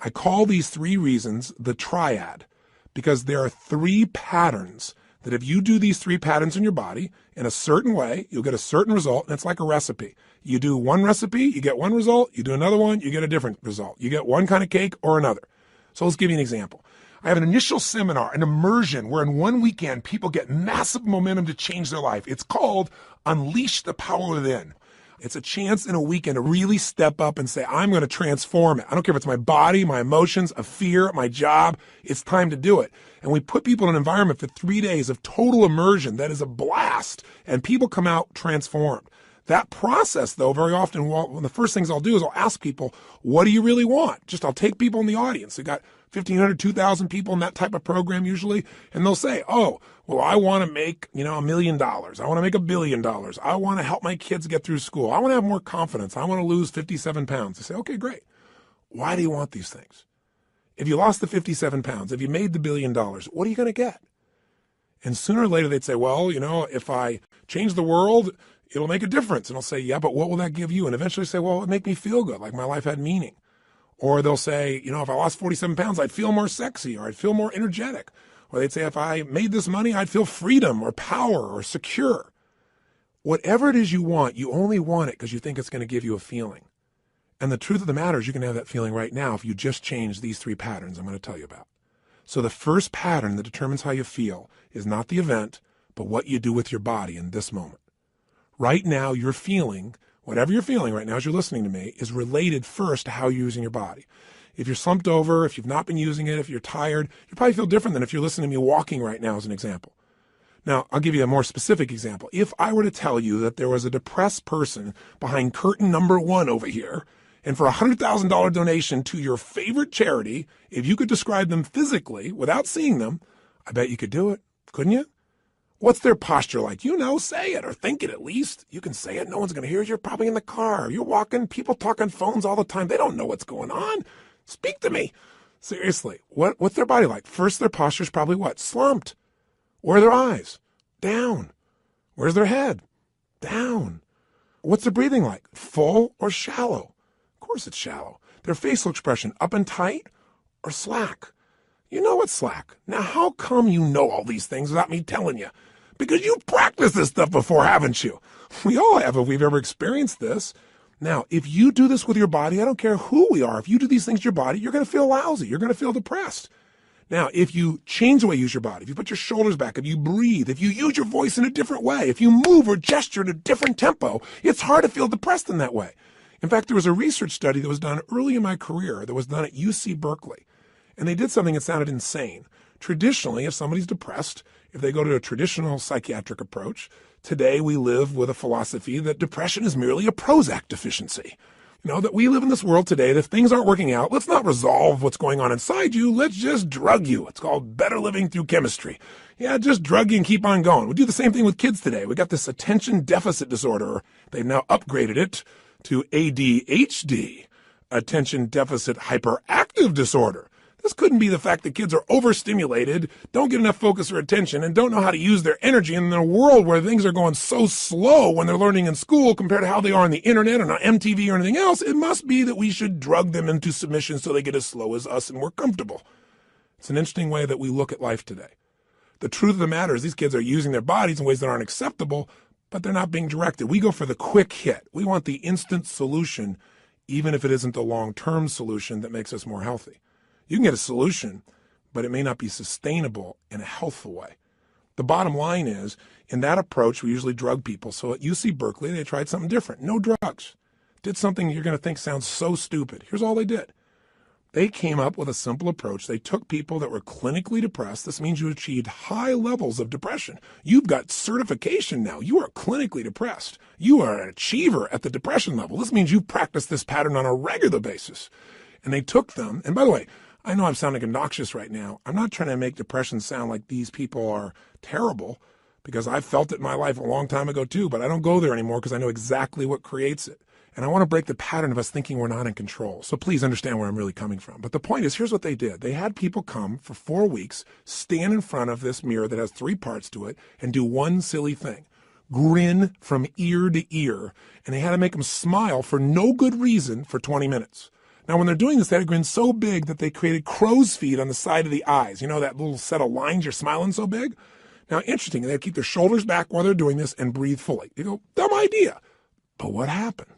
I call these 3 reasons the triad because there are 3 patterns that if you do these 3 patterns in your body in a certain way, you'll get a certain result, and it's like a recipe. You do one recipe, you get one result. You do another one, you get a different result. You get one kind of cake or another. So let's give you an example. I have an initial seminar, an immersion, where in one weekend, people get massive momentum to change their life. It's called Unleash the Power Within. It's a chance in a weekend to really step up and say, I'm going to transform it. I don't care if it's my body, my emotions, a fear, my job. It's time to do it. And we put people in an environment for 3 days of total immersion that is a blast, and people come out transformed. That process, though, very often, one of the first things I'll do is I'll ask people, what do you really want? I'll take people in the audience. We got 1,500, 2,000 people in that type of program usually, and they'll say, oh, well, I want to make, $1 million. I want to make $1 billion. I want to help my kids get through school. I want to have more confidence. I want to lose 57 pounds. I say, okay, great. Why do you want these things? If you lost the 57 pounds, if you made the $1 billion, what are you going to get? And sooner or later they'd say, well, if I change the world, it'll make a difference. And I'll say, yeah, but what will that give you? And eventually say, well, it'll make me feel good, like my life had meaning. Or they'll say, if I lost 47 pounds, I'd feel more sexy, or I'd feel more energetic. Or they'd say, if I made this money, I'd feel freedom or power or secure. Whatever it is you want, you only want it because you think it's going to give you a feeling. And the truth of the matter is you can have that feeling right now if you just change these 3 patterns I'm going to tell you about. So the first pattern that determines how you feel is not the event, but what you do with your body in this moment. Right now, you're feeling, whatever you're feeling right now as you're listening to me, is related first to how you're using your body. If you're slumped over, if you've not been using it, if you're tired, you probably feel different than if you're listening to me walking right now as an example. Now, I'll give you a more specific example. If I were to tell you that there was a depressed person behind curtain number 1 over here, and for a $100,000 donation to your favorite charity, if you could describe them physically without seeing them, I bet you could do it, couldn't you? What's their posture like? You know, say it or think it at least. You can say it. No one's going to hear it. You're probably in the car. You're walking. People talk on phones all the time. They don't know what's going on. Speak to me. Seriously, what's their body like? First, their posture's probably what? Slumped. Where are their eyes? Down. Where's their head? Down. What's their breathing like? Full or shallow? Of course it's shallow. Their facial expression, up and tight or slack? You know it's slack. Now, how come you know all these things without me telling you? Because you've practiced this stuff before, haven't you? We all have if we've ever experienced this. Now, if you do this with your body, I don't care who we are. If you do these things to your body, you're going to feel lousy. You're going to feel depressed. Now, if you change the way you use your body, if you put your shoulders back, if you breathe, if you use your voice in a different way, if you move or gesture at a different tempo, it's hard to feel depressed in that way. In fact, there was a research study that was done early in my career that was done at UC Berkeley. And they did something that sounded insane. Traditionally, if somebody's depressed, if they go to a traditional psychiatric approach, today we live with a philosophy that depression is merely a Prozac deficiency. You know, that we live in this world today that if things aren't working out, let's not resolve what's going on inside you. Let's just drug you. It's called better living through chemistry. Yeah, just drug you and keep on going. We do the same thing with kids today. We got this attention deficit disorder. They've now upgraded it to ADHD, attention deficit hyperactive disorder. This couldn't be the fact that kids are overstimulated, don't get enough focus or attention, and don't know how to use their energy in a world where things are going so slow when they're learning in school compared to how they are on the internet or on MTV or anything else. It must be that we should drug them into submission so they get as slow as us and we're comfortable. It's an interesting way that we look at life today. The truth of the matter is these kids are using their bodies in ways that aren't acceptable, but they're not being directed. We go for the quick hit. We want the instant solution, even if it isn't the long-term solution that makes us more healthy. You can get a solution, but it may not be sustainable in a healthful way. The bottom line is, in that approach, we usually drug people. So at UC Berkeley, they tried something different. No drugs. Did something you're going to think sounds so stupid. Here's all they did. They came up with a simple approach. They took people that were clinically depressed. This means you achieved high levels of depression. You've got certification now. You are clinically depressed. You are an achiever at the depression level. This means you practice this pattern on a regular basis. And they took them, and by the way, I know I'm sounding obnoxious right now. I'm not trying to make depression sound like these people are terrible, because I felt it in my life a long time ago too, but I don't go there anymore because I know exactly what creates it. And I want to break the pattern of us thinking we're not in control. So please understand where I'm really coming from. But the point is, here's what they did. They had people come for 4 weeks, stand in front of this mirror that has 3 parts to it, and do one silly thing. Grin from ear to ear. And they had to make them smile for no good reason for 20 minutes. Now, when they're doing this, they had a grin so big that they created crow's feet on the side of the eyes. You know, that little set of lines, you're smiling so big? Now, interesting, they keep their shoulders back while they're doing this and breathe fully. You go, dumb idea. But what happened?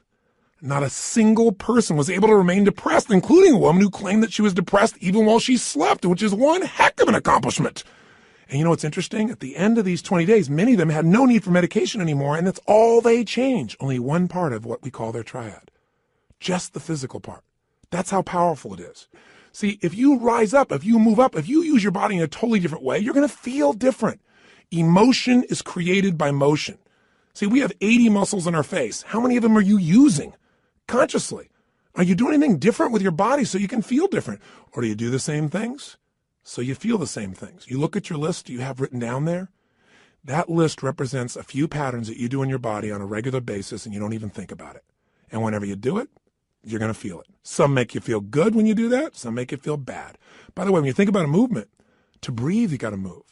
Not a single person was able to remain depressed, including a woman who claimed that she was depressed even while she slept, which is one heck of an accomplishment. And you know what's interesting? At the end of these 20 days, many of them had no need for medication anymore, and that's all they changed. Only one part of what we call their triad. Just the physical part. That's how powerful it is. See, if you rise up, if you move up, if you use your body in a totally different way, you're going to feel different. Emotion is created by motion. See, we have 80 muscles in our face. How many of them are you using consciously? Are you doing anything different with your body so you can feel different? Or do you do the same things so you feel the same things? You look at your list you have written down there. That list represents a few patterns that you do in your body on a regular basis and you don't even think about it. And whenever you do it, you're going to feel it. Some make you feel good when you do that. Some make you feel bad. By the way, when you think about a movement, to breathe, you got to move.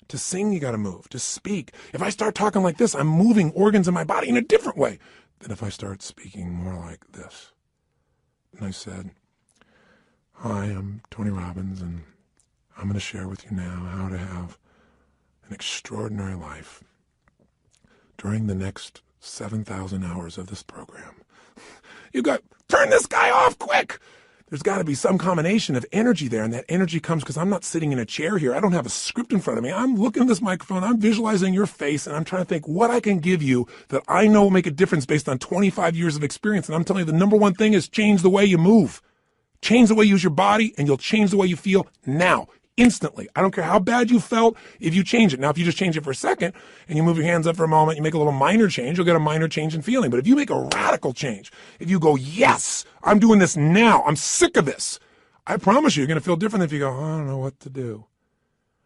To sing, you got to move. To speak. If I start talking like this, I'm moving organs in my body in a different way than if I start speaking more like this. And I said, hi, I'm Tony Robbins, and I'm going to share with you now how to have an extraordinary life during the next 7,000 hours of this program. You've got, turn this guy off quick. There's got to be some combination of energy there, and that energy comes because I'm not sitting in a chair here. I don't have a script in front of me. I'm looking at this microphone. I'm visualizing your face, and I'm trying to think what I can give you that I know will make a difference based on 25 years of experience. And I'm telling you, the number one thing is change the way you move. Change the way you use your body, and you'll change the way you feel now. Instantly. I don't care how bad you felt if you change it. Now, if you just change it for a second and you move your hands up for a moment, you make a little minor change, you'll get a minor change in feeling. But if you make a radical change, if you go, yes, I'm doing this now, I'm sick of this, I promise you're going to feel different than if you go, I don't know what to do.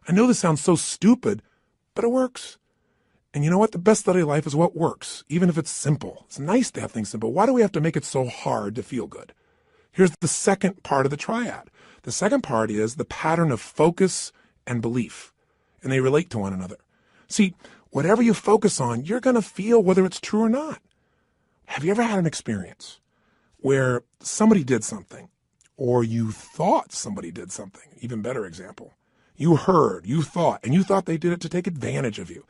I know this sounds so stupid, but it works. And you know what? The best study of life is what works, even if it's simple. It's nice to have things simple. Why do we have to make it so hard to feel good? Here's the second part of the triad. The second part is the pattern of focus and belief, and they relate to one another. See, whatever you focus on, you're going to feel whether it's true or not. Have you ever had an experience where somebody did something, or you thought somebody did something? Even better example. You heard, you thought, and you thought they did it to take advantage of you.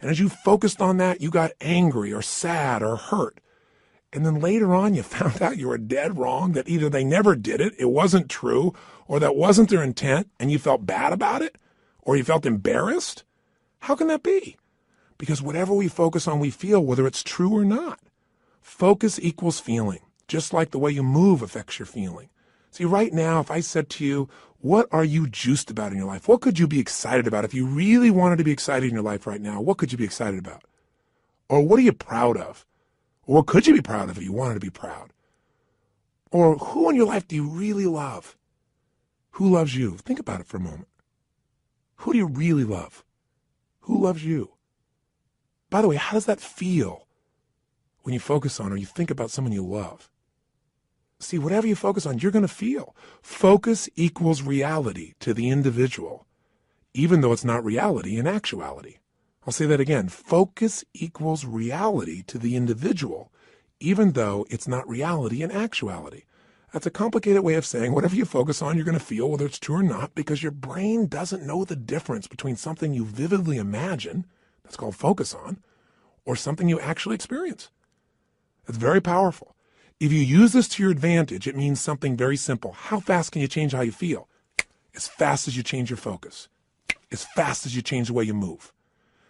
And as you focused on that, you got angry or sad or hurt. And then later on, you found out you were dead wrong, that either they never did it, it wasn't true, or that wasn't their intent, and you felt bad about it, or you felt embarrassed. How can that be? Because whatever we focus on, we feel, whether it's true or not. Focus equals feeling, just like the way you move affects your feeling. See, right now, if I said to you, what are you juiced about in your life? What could you be excited about? If you really wanted to be excited in your life right now, what could you be excited about? Or what are you proud of? Or what could you be proud of if you wanted to be proud? Or who in your life do you really love? Who loves you? Think about it for a moment. Who do you really love? Who loves you? By the way, how does that feel when you focus on or you think about someone you love? See, whatever you focus on, you're going to feel. Focus equals reality to the individual, even though it's not reality in actuality. I'll say that again. Focus equals reality to the individual, even though it's not reality in actuality. That's a complicated way of saying whatever you focus on, you're going to feel, whether it's true or not, because your brain doesn't know the difference between something you vividly imagine, that's called focus on, or something you actually experience. It's very powerful. If you use this to your advantage, it means something very simple. How fast can you change how you feel? As fast as you change your focus. As fast as you change the way you move.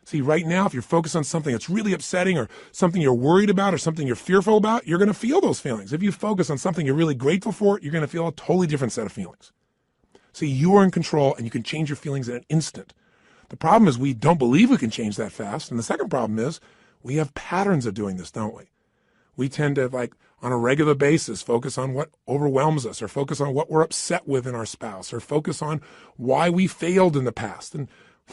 See, right now, if you're focused on something that's really upsetting or something you're worried about or something you're fearful about, you're going to feel those feelings. If you focus on something you're really grateful for, you're going to feel a totally different set of feelings. See, you are in control and you can change your feelings in an instant. The problem is we don't believe we can change that fast. And the second problem is we have patterns of doing this, don't we? We tend to, on a regular basis, focus on what overwhelms us or focus on what we're upset with in our spouse or focus on why we failed in the past. And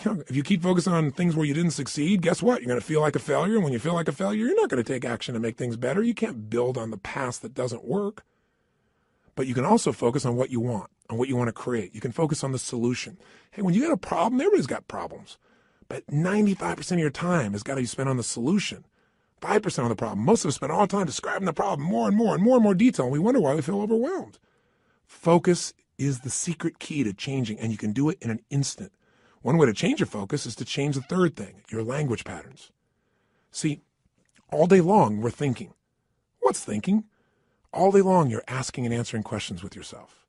if you keep focusing on things where you didn't succeed, guess what? You're going to feel like a failure. And when you feel like a failure, you're not going to take action to make things better. You can't build on the past that doesn't work. But you can also focus on what you want, on what you want to create. You can focus on the solution. Hey, when you got a problem, everybody's got problems. But 95% of your time has got to be spent on the solution. 5% on the problem. Most of us spend all the time describing the problem more and more detail. And we wonder why we feel overwhelmed. Focus is the secret key to changing, and you can do it in an instant. One way to change your focus is to change the third thing, your language patterns. See, all day long, we're thinking. What's thinking? All day long, you're asking and answering questions with yourself.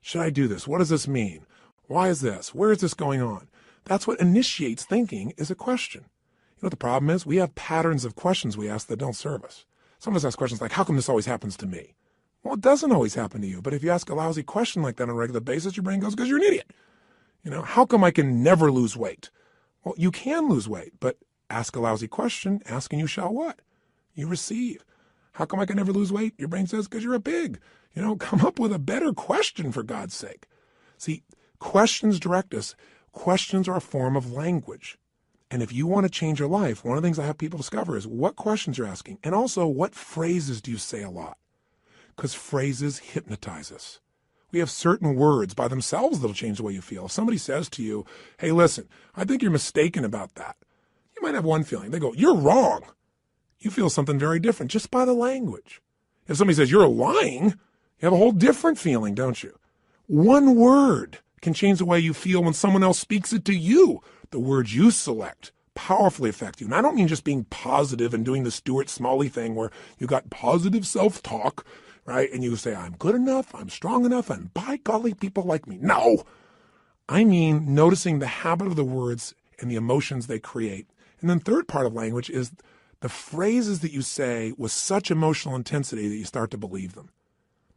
Should I do this? What does this mean? Why is this? Where is this going on? That's what initiates thinking, is a question. You know what the problem is? We have patterns of questions we ask that don't serve us. Some of us ask questions like, how come this always happens to me? Well, it doesn't always happen to you. But if you ask a lousy question like that on a regular basis, your brain goes, because you're an idiot. How come I can never lose weight? Well, you can lose weight, but ask a lousy question, ask and you shall what? You receive. How come I can never lose weight? Your brain says, because you're a pig. Come up with a better question, for God's sake. See, questions direct us. Questions are a form of language. And if you want to change your life, one of the things I have people discover is what questions you're asking. And also, what phrases do you say a lot? Because phrases hypnotize us. We have certain words by themselves that'll change the way you feel. If somebody says to you, hey, listen, I think you're mistaken about that. You might have one feeling. They go, you're wrong. You feel something very different just by the language. If somebody says you're lying, you have a whole different feeling, don't you? One word can change the way you feel when someone else speaks it to you. The words you select powerfully affect you. And I don't mean just being positive and doing the Stuart Smalley thing where you got positive self-talk right? And you say, I'm good enough, I'm strong enough, and by golly, people like me. No, I mean noticing the habit of the words and the emotions they create. And then third part of language is the phrases that you say with such emotional intensity that you start to believe them.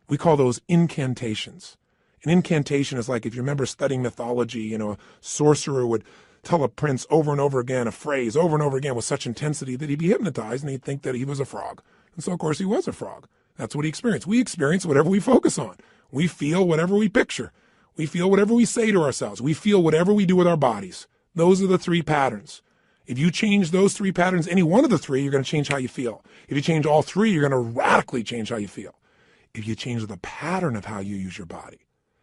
We call those incantations. An incantation is like, if you remember studying mythology, a sorcerer would tell a prince over and over again a phrase over and over again with such intensity that he'd be hypnotized and he'd think that he was a frog. And so, of course, he was a frog. That's what he experienced. We experience whatever we focus on. We feel whatever we picture. We feel whatever we say to ourselves. We feel whatever we do with our bodies. Those are the three patterns. If you change those three patterns, any one of the three, you're going to change how you feel. If you change all three, you're going to radically change how you feel. If you change the pattern of how you use your body,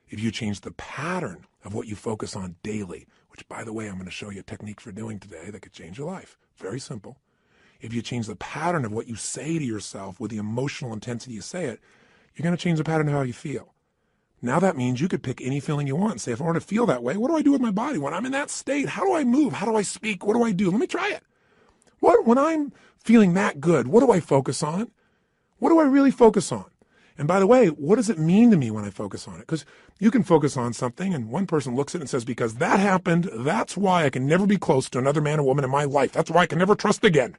if you change the pattern of what you focus on daily, which, by the way, I'm going to show you a technique for doing today that could change your life. Very simple. If you change the pattern of what you say to yourself with the emotional intensity you say it, you're going to change the pattern of how you feel. Now that means you could pick any feeling you want and say, if I want to feel that way, what do I do with my body? When I'm in that state, how do I move? How do I speak? What do I do? Let me try it. When I'm feeling that good, what do I focus on? What do I really focus on? And by the way, what does it mean to me when I focus on it? Because you can focus on something and one person looks at it and says, because that happened, that's why I can never be close to another man or woman in my life. That's why I can never trust again.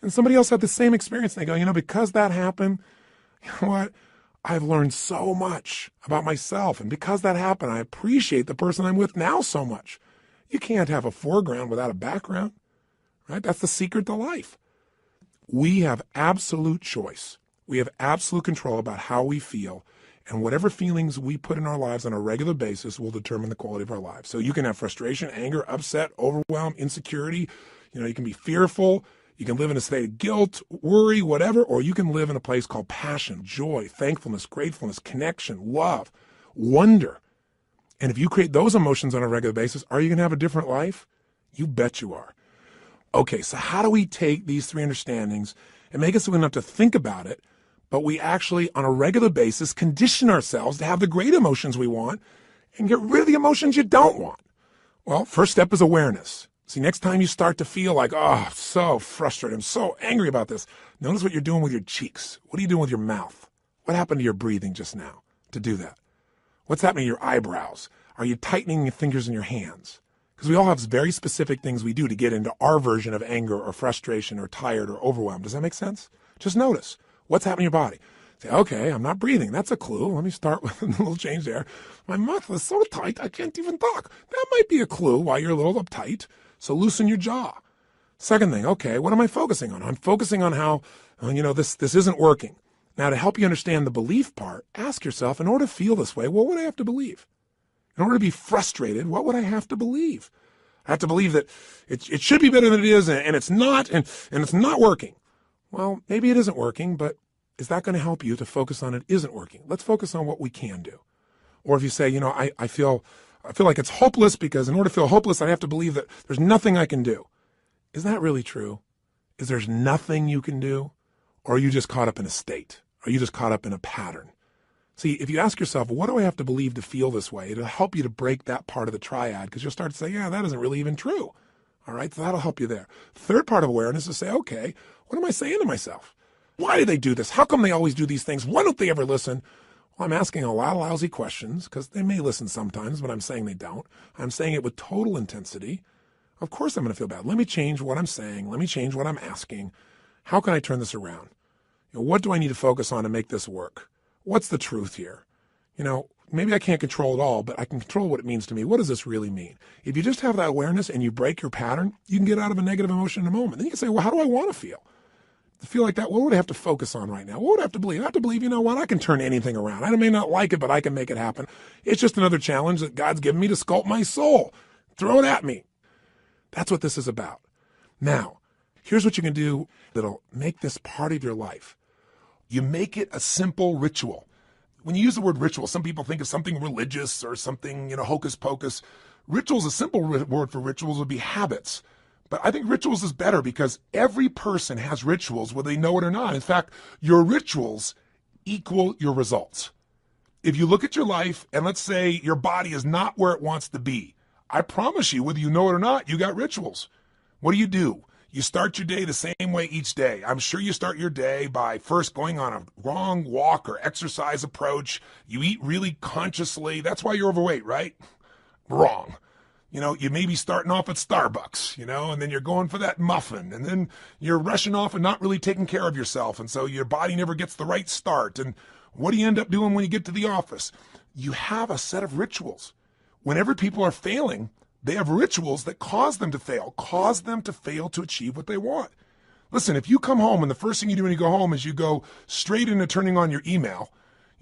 And somebody else had the same experience. And they go, because that happened, you know what? I've learned so much about myself. And because that happened, I appreciate the person I'm with now so much. You can't have a foreground without a background, right? That's the secret to life. We have absolute choice. We have absolute control about how we feel. And whatever feelings we put in our lives on a regular basis will determine the quality of our lives. So you can have frustration, anger, upset, overwhelm, insecurity. You can be fearful. You can live in a state of guilt, worry, whatever, or you can live in a place called passion, joy, thankfulness, gratefulness, connection, love, wonder. And if you create those emotions on a regular basis, are you going to have a different life? You bet you are. Okay, so how do we take these three understandings and make it so we don't have to think about it, but we actually, on a regular basis, condition ourselves to have the great emotions we want and get rid of the emotions you don't want? Well, first step is awareness. See, next time you start to feel like, I'm so frustrated, I'm so angry about this, notice what you're doing with your cheeks. What are you doing with your mouth? What happened to your breathing just now to do that? What's happening to your eyebrows? Are you tightening your fingers in your hands? Because we all have very specific things we do to get into our version of anger or frustration or tired or overwhelmed. Does that make sense? Just notice what's happening to your body. Say, okay, I'm not breathing. That's a clue. Let me start with a little change there. My mouth is so tight, I can't even talk. That might be a clue why you're a little uptight. So loosen your jaw. Second thing, okay, what am I focusing on? I'm focusing on how, this isn't working. Now, to help you understand the belief part, ask yourself, in order to feel this way, what would I have to believe? In order to be frustrated, what would I have to believe? I have to believe that it should be better than it is, and it's not, and it's not working. Well, maybe it isn't working, but is that going to help you to focus on it isn't working? Let's focus on what we can do. Or if you say, I feel like it's hopeless because in order to feel hopeless, I have to believe that there's nothing I can do. Is that really true? Is there's nothing you can do? Or are you just caught up in a state? Are you just caught up in a pattern? See, if you ask yourself, what do I have to believe to feel this way? It'll help you to break that part of the triad because you'll start to say, yeah, that isn't really even true. All right, so that'll help you there. Third part of awareness is to say, okay, what am I saying to myself? Why do they do this? How come they always do these things? Why don't they ever listen? Well, I'm asking a lot of lousy questions because they may listen sometimes, but I'm saying they don't. I'm saying it with total intensity. Of course I'm going to feel bad. Let me change what I'm saying. Let me change what I'm asking. How can I turn this around? What do I need to focus on to make this work? What's the truth here? Maybe I can't control it all, but I can control what it means to me. What does this really mean? If you just have that awareness and you break your pattern, you can get out of a negative emotion in a moment. Then you can say, well, how do I want to feel? To feel like that, what would I have to focus on right now? What would I have to believe? I have to believe, I can turn anything around. I may not like it, but I can make it happen. It's just another challenge that God's given me to sculpt my soul. Throw it at me. That's what this is about. Now, here's what you can do that'll make this part of your life. You make it a simple ritual. When you use the word ritual, some people think of something religious or something, hocus pocus. Rituals, a simple word for rituals would be habits. But I think rituals is better because every person has rituals, whether they know it or not. In fact, your rituals equal your results. If you look at your life and let's say your body is not where it wants to be, I promise you, whether you know it or not, you got rituals. What do? You start your day the same way each day. I'm sure you start your day by first going on a wrong walk or exercise approach. You eat really consciously. That's why you're overweight, right? Wrong. You may be starting off at Starbucks, and then you're going for that muffin, and then you're rushing off and not really taking care of yourself. And so your body never gets the right start. And what do you end up doing when you get to the office? You have a set of rituals. Whenever people are failing, they have rituals that cause them to fail to achieve what they want. Listen, if you come home and the first thing you do when you go home is you go straight into turning on your email,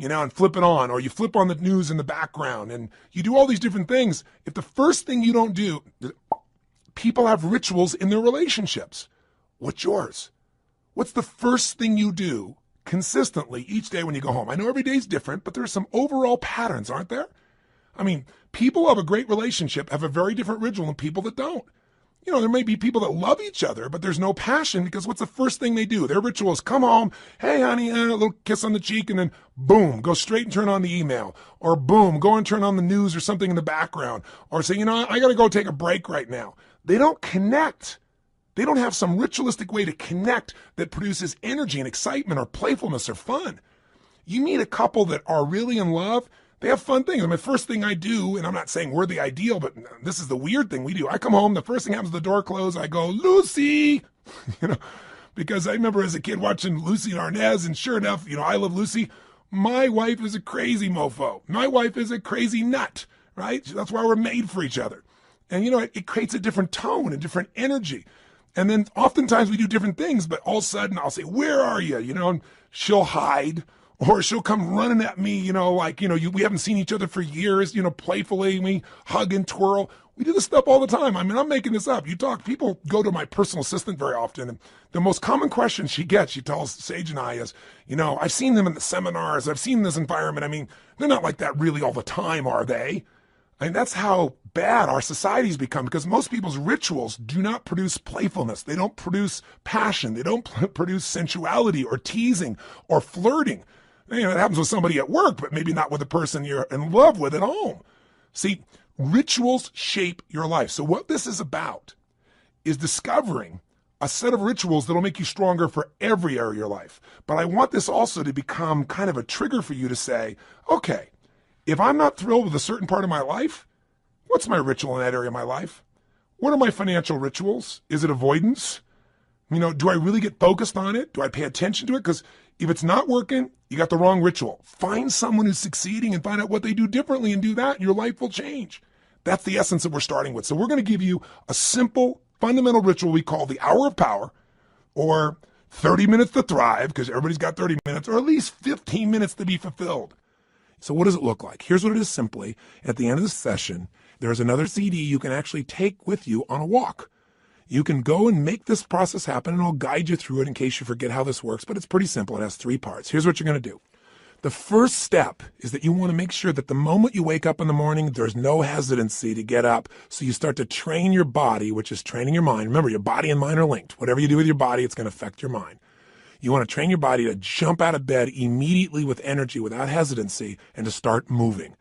and flip it on, or you flip on the news in the background, and you do all these different things. If the first thing you don't do, people have rituals in their relationships. What's yours? What's the first thing you do consistently each day when you go home? I know every day's different, but there's some overall patterns, aren't there? I mean, people who have a great relationship have a very different ritual than people that don't. There may be people that love each other, but there's no passion because what's the first thing they do? Their ritual is come home, hey, honey, a little kiss on the cheek, and then boom, go straight and turn on the email. Or boom, go and turn on the news or something in the background. Or say, I got to go take a break right now. They don't connect. They don't have some ritualistic way to connect that produces energy and excitement or playfulness or fun. You meet a couple that are really in love, they have fun things. The first thing I do, and I'm not saying we're the ideal, but this is the weird thing we do. I come home, the first thing happens, the door closed, I go, Lucy, because I remember as a kid watching Lucy and Arnaz, and sure enough, I love Lucy. My wife is a crazy mofo. My wife is a crazy nut, right? That's why we're made for each other. And, it creates a different tone and different energy. And then oftentimes we do different things, but all of a sudden I'll say, where are you? And she'll hide. Or she'll come running at me, we haven't seen each other for years, playfully, we hug and twirl. We do this stuff all the time. I'm making this up. People go to my personal assistant very often, and the most common question she gets, she tells Sage and I is, I've seen them in the seminars, I've seen this environment. They're not like that really all the time, are they? That's how bad our society's become, because most people's rituals do not produce playfulness. They don't produce passion. They don't produce sensuality or teasing or flirting. It happens with somebody at work, but maybe not with the person you're in love with at home. See, rituals shape your life. So what this is about is discovering a set of rituals that'll make you stronger for every area of your life. But I want this also to become kind of a trigger for you to say, okay, if I'm not thrilled with a certain part of my life, what's my ritual in that area of my life? What are my financial rituals? Is it avoidance? Do I really get focused on it? Do I pay attention to it? Because if it's not working, you got the wrong ritual. Find someone who's succeeding and find out what they do differently and do that, and your life will change. That's the essence that we're starting with. So we're going to give you a simple, fundamental ritual we call the hour of power, or 30 minutes to thrive, because everybody's got 30 minutes, or at least 15 minutes to be fulfilled. So what does it look like? Here's what it is simply. At the end of the session, there's another CD you can actually take with you on a walk. You can go and make this process happen, and I'll guide you through it in case you forget how this works, but it's pretty simple. It has 3 parts. Here's what you're going to do. The first step is that you want to make sure that the moment you wake up in the morning, there's no hesitancy to get up. So you start to train your body, which is training your mind. Remember, your body and mind are linked. Whatever you do with your body, it's going to affect your mind. You want to train your body to jump out of bed immediately with energy, without hesitancy, and to start moving.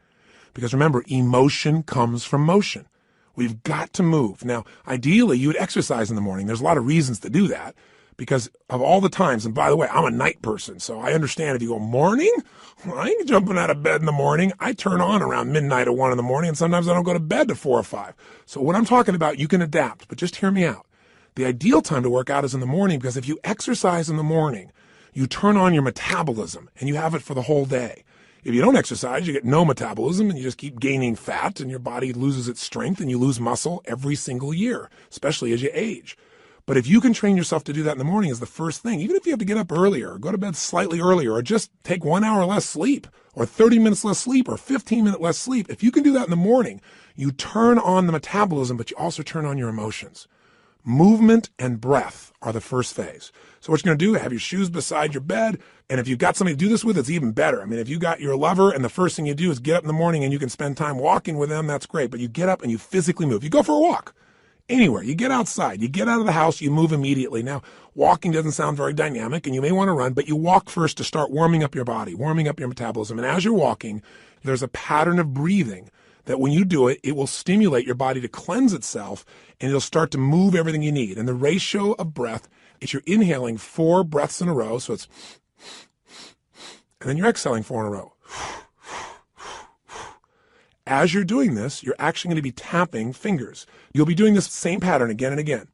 Because remember, emotion comes from motion. We've got to move. Now, ideally, you would exercise in the morning. There's a lot of reasons to do that because of all the times. And by the way, I'm a night person, so I understand if you go morning, I ain't jumping out of bed in the morning. I turn on around midnight or 1 in the morning, and sometimes I don't go to bed to 4 or 5. So what I'm talking about, you can adapt, but just hear me out. The ideal time to work out is in the morning, because if you exercise in the morning, you turn on your metabolism and you have it for the whole day. If you don't exercise, you get no metabolism and you just keep gaining fat, and your body loses its strength and you lose muscle every single year, especially as you age. But if you can train yourself to do that in the morning as the first thing, even if you have to get up earlier, or go to bed slightly earlier, or just take 1 hour less sleep, or 30 minutes less sleep, or 15 minutes less sleep, if you can do that in the morning, you turn on the metabolism, but you also turn on your emotions. Movement and breath are the first phase. So what you're going to do, have your shoes beside your bed. And if you've got somebody to do this with, it's even better. I mean, if you got your lover and the first thing you do is get up in the morning and you can spend time walking with them, that's great. But you get up and you physically move. You go for a walk anywhere. You get outside. You get out of the house. You move immediately. Now, walking doesn't sound very dynamic and you may want to run, but you walk first to start warming up your body, warming up your metabolism. And as you're walking, there's a pattern of breathing that when you do it, it will stimulate your body to cleanse itself, and it'll start to move everything you need. And the ratio of breath is you're inhaling 4 breaths in a row, so it's, and then you're exhaling 4 in a row. As you're doing this, you're actually going to be tapping fingers. You'll be doing this same pattern again and again.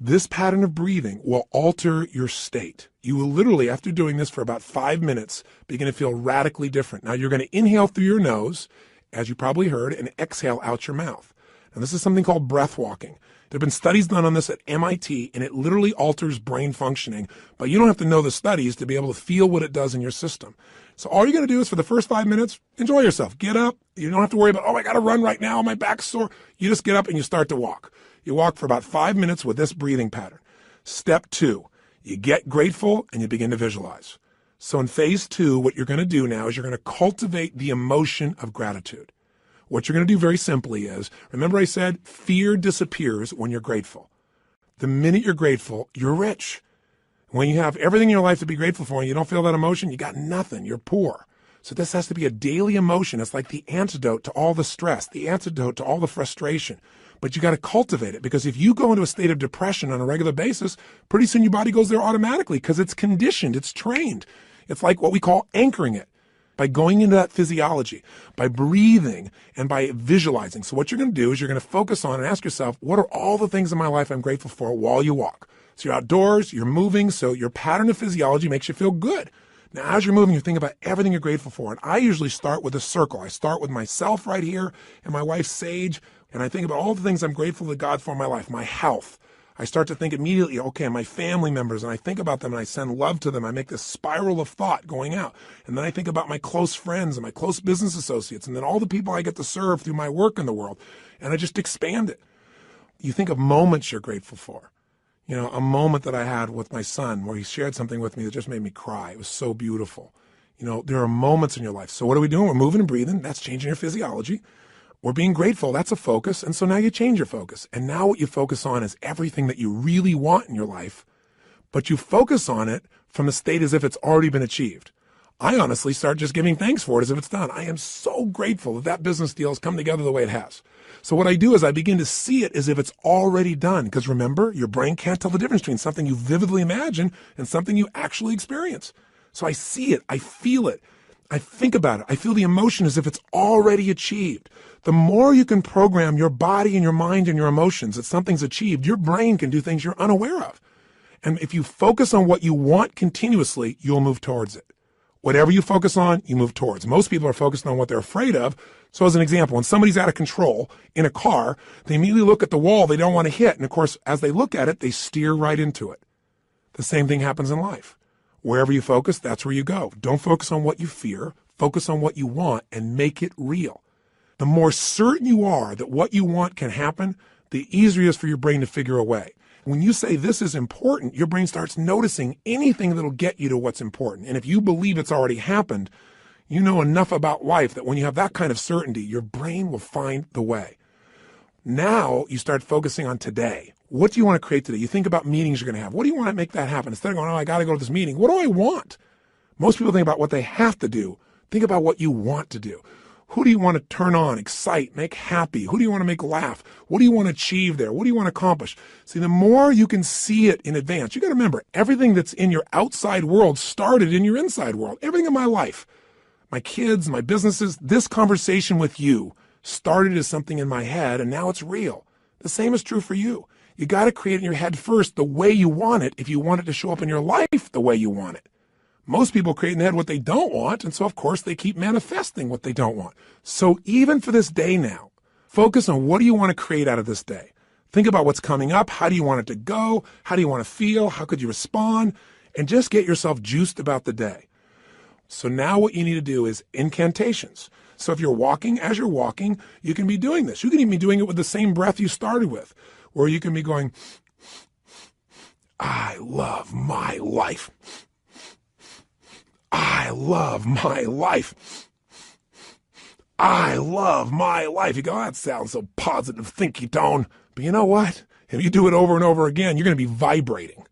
This pattern of breathing will alter your state. You will literally, after doing this for about 5 minutes, begin to feel radically different. Now, you're going to inhale through your nose, as you probably heard, and exhale out your mouth. And this is something called breath walking. There have been studies done on this at MIT, and it literally alters brain functioning. But you don't have to know the studies to be able to feel what it does in your system. So all you're going to do is for the first 5 minutes, enjoy yourself. Get up. You don't have to worry about, oh, I got to run right now. My back's sore. You just get up and you start to walk. You walk for about 5 minutes with this breathing pattern. Step 2, you get grateful and you begin to visualize. So in phase 2, what you're going to do now is you're going to cultivate the emotion of gratitude. What you're going to do very simply is, remember I said fear disappears when you're grateful. The minute you're grateful, you're rich. When you have everything in your life to be grateful for and you don't feel that emotion, you got nothing. You're poor. So this has to be a daily emotion. It's like the antidote to all the stress, the antidote to all the frustration. But you got to cultivate it, because if you go into a state of depression on a regular basis, pretty soon your body goes there automatically because it's conditioned, it's trained. It's like what we call anchoring it. By going into that physiology, by breathing, and by visualizing. So what you're going to do is you're going to focus on and ask yourself, what are all the things in my life I'm grateful for while you walk? So you're outdoors, you're moving, so your pattern of physiology makes you feel good. Now, as you're moving, you think about everything you're grateful for. And I usually start with a circle. I start with myself right here and my wife, Sage, and I think about all the things I'm grateful to God for in my life, my health. I start to think immediately, okay, my family members, and I think about them and I send love to them. I make this spiral of thought going out. And then I think about my close friends and my close business associates, and then all the people I get to serve through my work in the world. And I just expand it. You think of moments you're grateful for. You know, a moment that I had with my son where he shared something with me that just made me cry. It was so beautiful. You know, there are moments in your life. So what are we doing? We're moving and breathing. That's changing your physiology. We're being grateful. That's a focus. And so now you change your focus. And now what you focus on is everything that you really want in your life, but you focus on it from the state as if it's already been achieved. I honestly start just giving thanks for it as if it's done. I am so grateful that that business deal has come together the way it has. So what I do is I begin to see it as if it's already done. Because remember, your brain can't tell the difference between something you vividly imagine and something you actually experience. So I see it. I feel it. I think about it. I feel the emotion as if it's already achieved. The more you can program your body and your mind and your emotions that something's achieved, your brain can do things you're unaware of. And if you focus on what you want continuously, you'll move towards it. Whatever you focus on, you move towards. Most people are focused on what they're afraid of. So as an example, when somebody's out of control in a car, they immediately look at the wall they don't want to hit. And of course, as they look at it, they steer right into it. The same thing happens in life. Wherever you focus, that's where you go. Don't focus on what you fear. Focus on what you want and make it real. The more certain you are that what you want can happen, the easier it is for your brain to figure a way. When you say this is important, your brain starts noticing anything that'll get you to what's important. And if you believe it's already happened, you know enough about life that when you have that kind of certainty, your brain will find the way. Now you start focusing on today. What do you want to create today? You think about meetings you're going to have. What do you want to make that happen? Instead of going, oh, I got to go to this meeting. What do I want? Most people think about what they have to do. Think about what you want to do. Who do you want to turn on, excite, make happy? Who do you want to make laugh? What do you want to achieve there? What do you want to accomplish? See, the more you can see it in advance, you got to remember, everything that's in your outside world started in your inside world. Everything in my life, my kids, my businesses, this conversation with you started as something in my head, and now it's real. The same is true for you. You got to create in your head first the way you want it if you want it to show up in your life the way you want it. Most people create in their head what they don't want, and so, of course, they keep manifesting what they don't want. So even for this day now, focus on what do you want to create out of this day. Think about what's coming up. How do you want it to go? How do you want to feel? How could you respond? And just get yourself juiced about the day. So now what you need to do is incantations. So if you're walking, as you're walking, you can be doing this. You can even be doing it with the same breath you started with, where you can be going, I love my life. I love my life. I love my life. You go, that sounds so positive, thinky tone. But you know what? If you do it over and over again, you're going to be vibrating.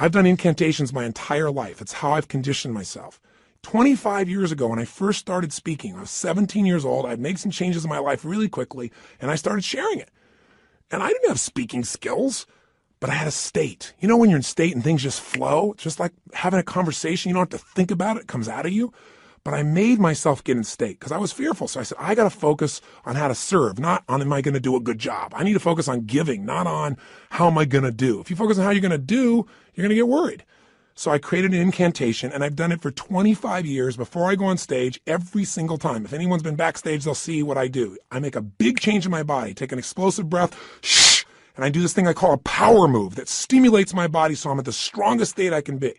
I've done incantations my entire life. It's how I've conditioned myself. 25 years ago, when I first started speaking, I was 17 years old. I'd made some changes in my life really quickly, and I started sharing it. And I didn't have speaking skills, but I had a state. You know, when you're in state and things just flow, it's just like having a conversation. You don't have to think about it. It comes out of you. But I made myself get in state because I was fearful. So I said, I got to focus on how to serve, not on am I going to do a good job. I need to focus on giving, not on how am I going to do. If you focus on how you're going to do, you're going to get worried. So I created an incantation, and I've done it for 25 years before I go on stage every single time. If anyone's been backstage, they'll see what I do. I make a big change in my body, take an explosive breath, shh, and I do this thing I call a power move that stimulates my body so I'm at the strongest state I can be.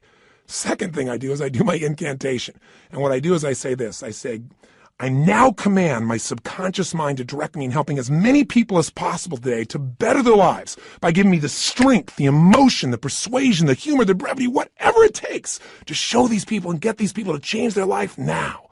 Second thing I do is I do my incantation. And what I do is I say this. I say, I now command my subconscious mind to direct me in helping as many people as possible today to better their lives by giving me the strength, the emotion, the persuasion, the humor, the brevity, whatever it takes to show these people and get these people to change their life now.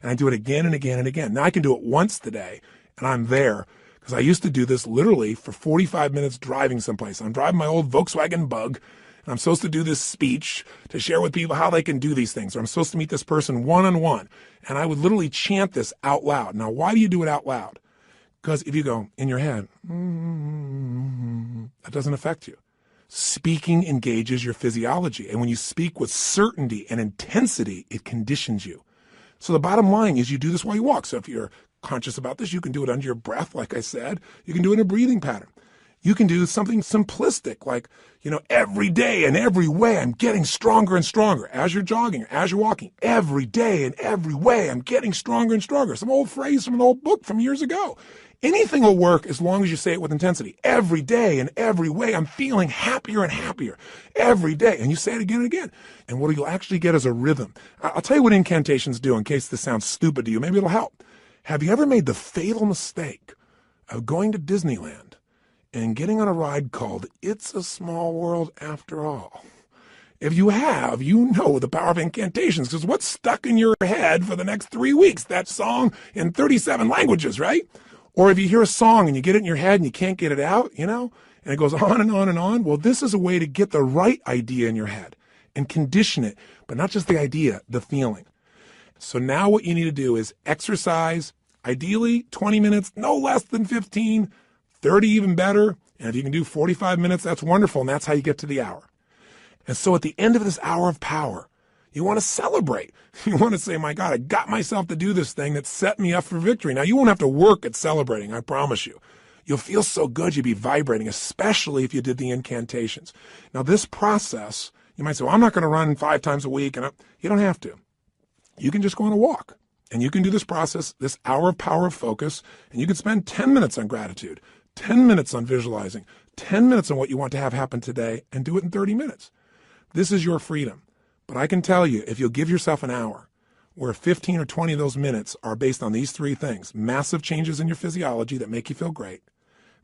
And I do it again and again and again. Now I can do it once today, and I'm there. Because I used to do this literally for 45 minutes driving someplace. I'm driving my old Volkswagen Bug, and I'm supposed to do this speech to share with people how they can do these things. Or I'm supposed to meet this person one-on-one. And I would literally chant this out loud. Now, why do you do it out loud? Because if you go in your head, that doesn't affect you. Speaking engages your physiology. And when you speak with certainty and intensity, it conditions you. So the bottom line is you do this while you walk. So if you're conscious about this, you can do it under your breath, like I said. You can do it in a breathing pattern. You can do something simplistic, like, every day and every way I'm getting stronger and stronger. As you're jogging, as you're walking, every day and every way I'm getting stronger and stronger. Some old phrase from an old book from years ago. Anything will work as long as you say it with intensity. Every day and every way I'm feeling happier and happier. Every day. And you say it again and again. And what you'll actually get is a rhythm. I'll tell you what incantations do in case this sounds stupid to you. Maybe it'll help. Have you ever made the fatal mistake of going to Disneyland and getting on a ride called It's a Small World After All? If you have, you know the power of incantations, because what's stuck in your head for the next 3 weeks? That song in 37 languages, right? Or if you hear a song and you get it in your head and you can't get it out, and it goes on and on and on. Well, this is a way to get the right idea in your head and condition it, but not just the idea, the feeling. So now what you need to do is exercise, ideally 20 minutes, no less than 15, 30 even better. And if you can do 45 minutes, that's wonderful. And that's how you get to the hour. And so at the end of this hour of power, you want to celebrate. You want to say, my God, I got myself to do this thing that set me up for victory. Now, you won't have to work at celebrating, I promise you. You'll feel so good, you'll be vibrating, especially if you did the incantations. Now, this process, you might say, well, I'm not going to run 5 times a week. And you don't have to. You can just go on a walk. And you can do this process, this hour of power of focus, and you can spend 10 minutes on gratitude, 10 minutes on visualizing, 10 minutes on what you want to have happen today, and do it in 30 minutes. This is your freedom. But I can tell you, if you'll give yourself an hour, where 15 or 20 of those minutes are based on these 3 things: massive changes in your physiology that make you feel great,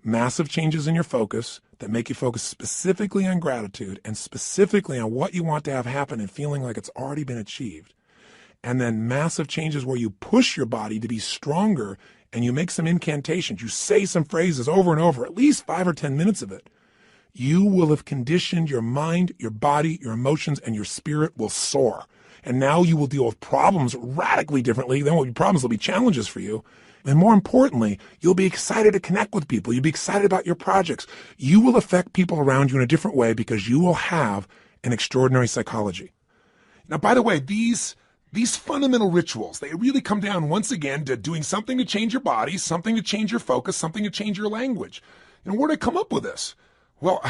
massive changes in your focus that make you focus specifically on gratitude and specifically on what you want to have happen and feeling like it's already been achieved, and then massive changes where you push your body to be stronger and you make some incantations, you say some phrases over and over, at least 5 or 10 minutes of it, you will have conditioned your mind, your body, your emotions, and your spirit will soar. And now you will deal with problems radically differently. There won't be problems, there'll be challenges for you. And more importantly, you'll be excited to connect with people. You'll be excited about your projects. You will affect people around you in a different way because you will have an extraordinary psychology. Now, by the way, these fundamental rituals, they really come down once again to doing something to change your body, something to change your focus, something to change your language. And where did I come up with this? Well,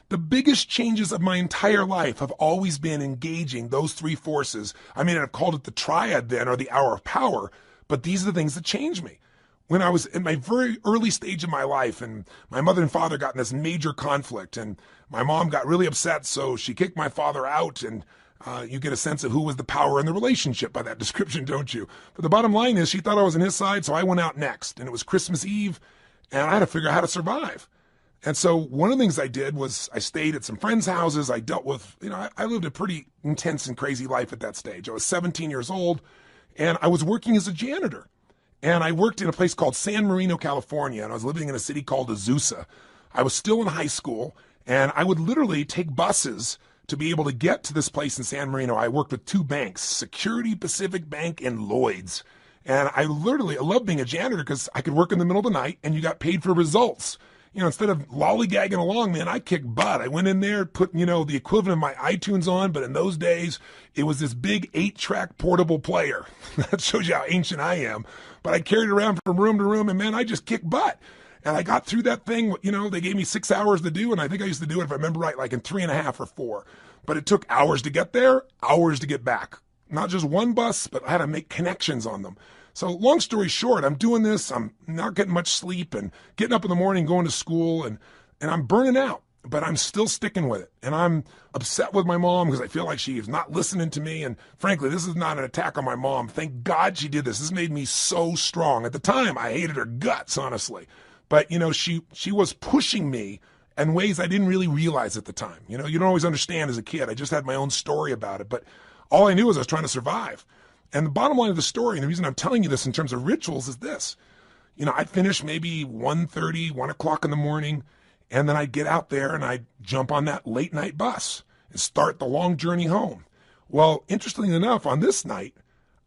the biggest changes of my entire life have always been engaging those 3 forces. I mean, I've called it the triad then, or the hour of power, but these are the things that changed me. When I was in my very early stage of my life, and my mother and father got in this major conflict, and my mom got really upset, so she kicked my father out, and you get a sense of who was the power in the relationship by that description, don't you? But the bottom line is she thought I was on his side, so I went out next, and it was Christmas Eve, and I had to figure out how to survive. And so one of the things I did was I stayed at some friends' houses. I dealt with, I lived a pretty intense and crazy life at that stage. I was 17 years old, and I was working as a janitor. And I worked in a place called San Marino, California, and I was living in a city called Azusa. I was still in high school, and I would literally take buses to be able to get to this place in San Marino. I worked with two banks, Security Pacific Bank and Lloyd's. And I love being a janitor because I could work in the middle of the night and you got paid for results. Instead of lollygagging along, man, I kicked butt. I went in there, put, the equivalent of my iTunes on, but in those days, it was this big 8-track portable player. That shows you how ancient I am. But I carried it around from room to room, and man, I just kicked butt. And I got through that thing, they gave me 6 hours to do, and I think I used to do it, if I remember right, like in 3.5 or 4. But it took hours to get there, hours to get back. Not just one bus, but I had to make connections on them. So long story short, I'm doing this, I'm not getting much sleep and getting up in the morning, going to school, and I'm burning out, but I'm still sticking with it. And I'm upset with my mom because I feel like she is not listening to me. And frankly, this is not an attack on my mom. Thank God she did this. This made me so strong. At the time, I hated her guts, honestly. But, she was pushing me in ways I didn't really realize at the time. You don't always understand as a kid. I just had my own story about it. But all I knew was I was trying to survive. And the bottom line of the story, and the reason I'm telling you this in terms of rituals is this. I'd finish maybe 1:30, 1 o'clock in the morning, and then I'd get out there and I'd jump on that late night bus and start the long journey home. Well, interestingly enough, on this night,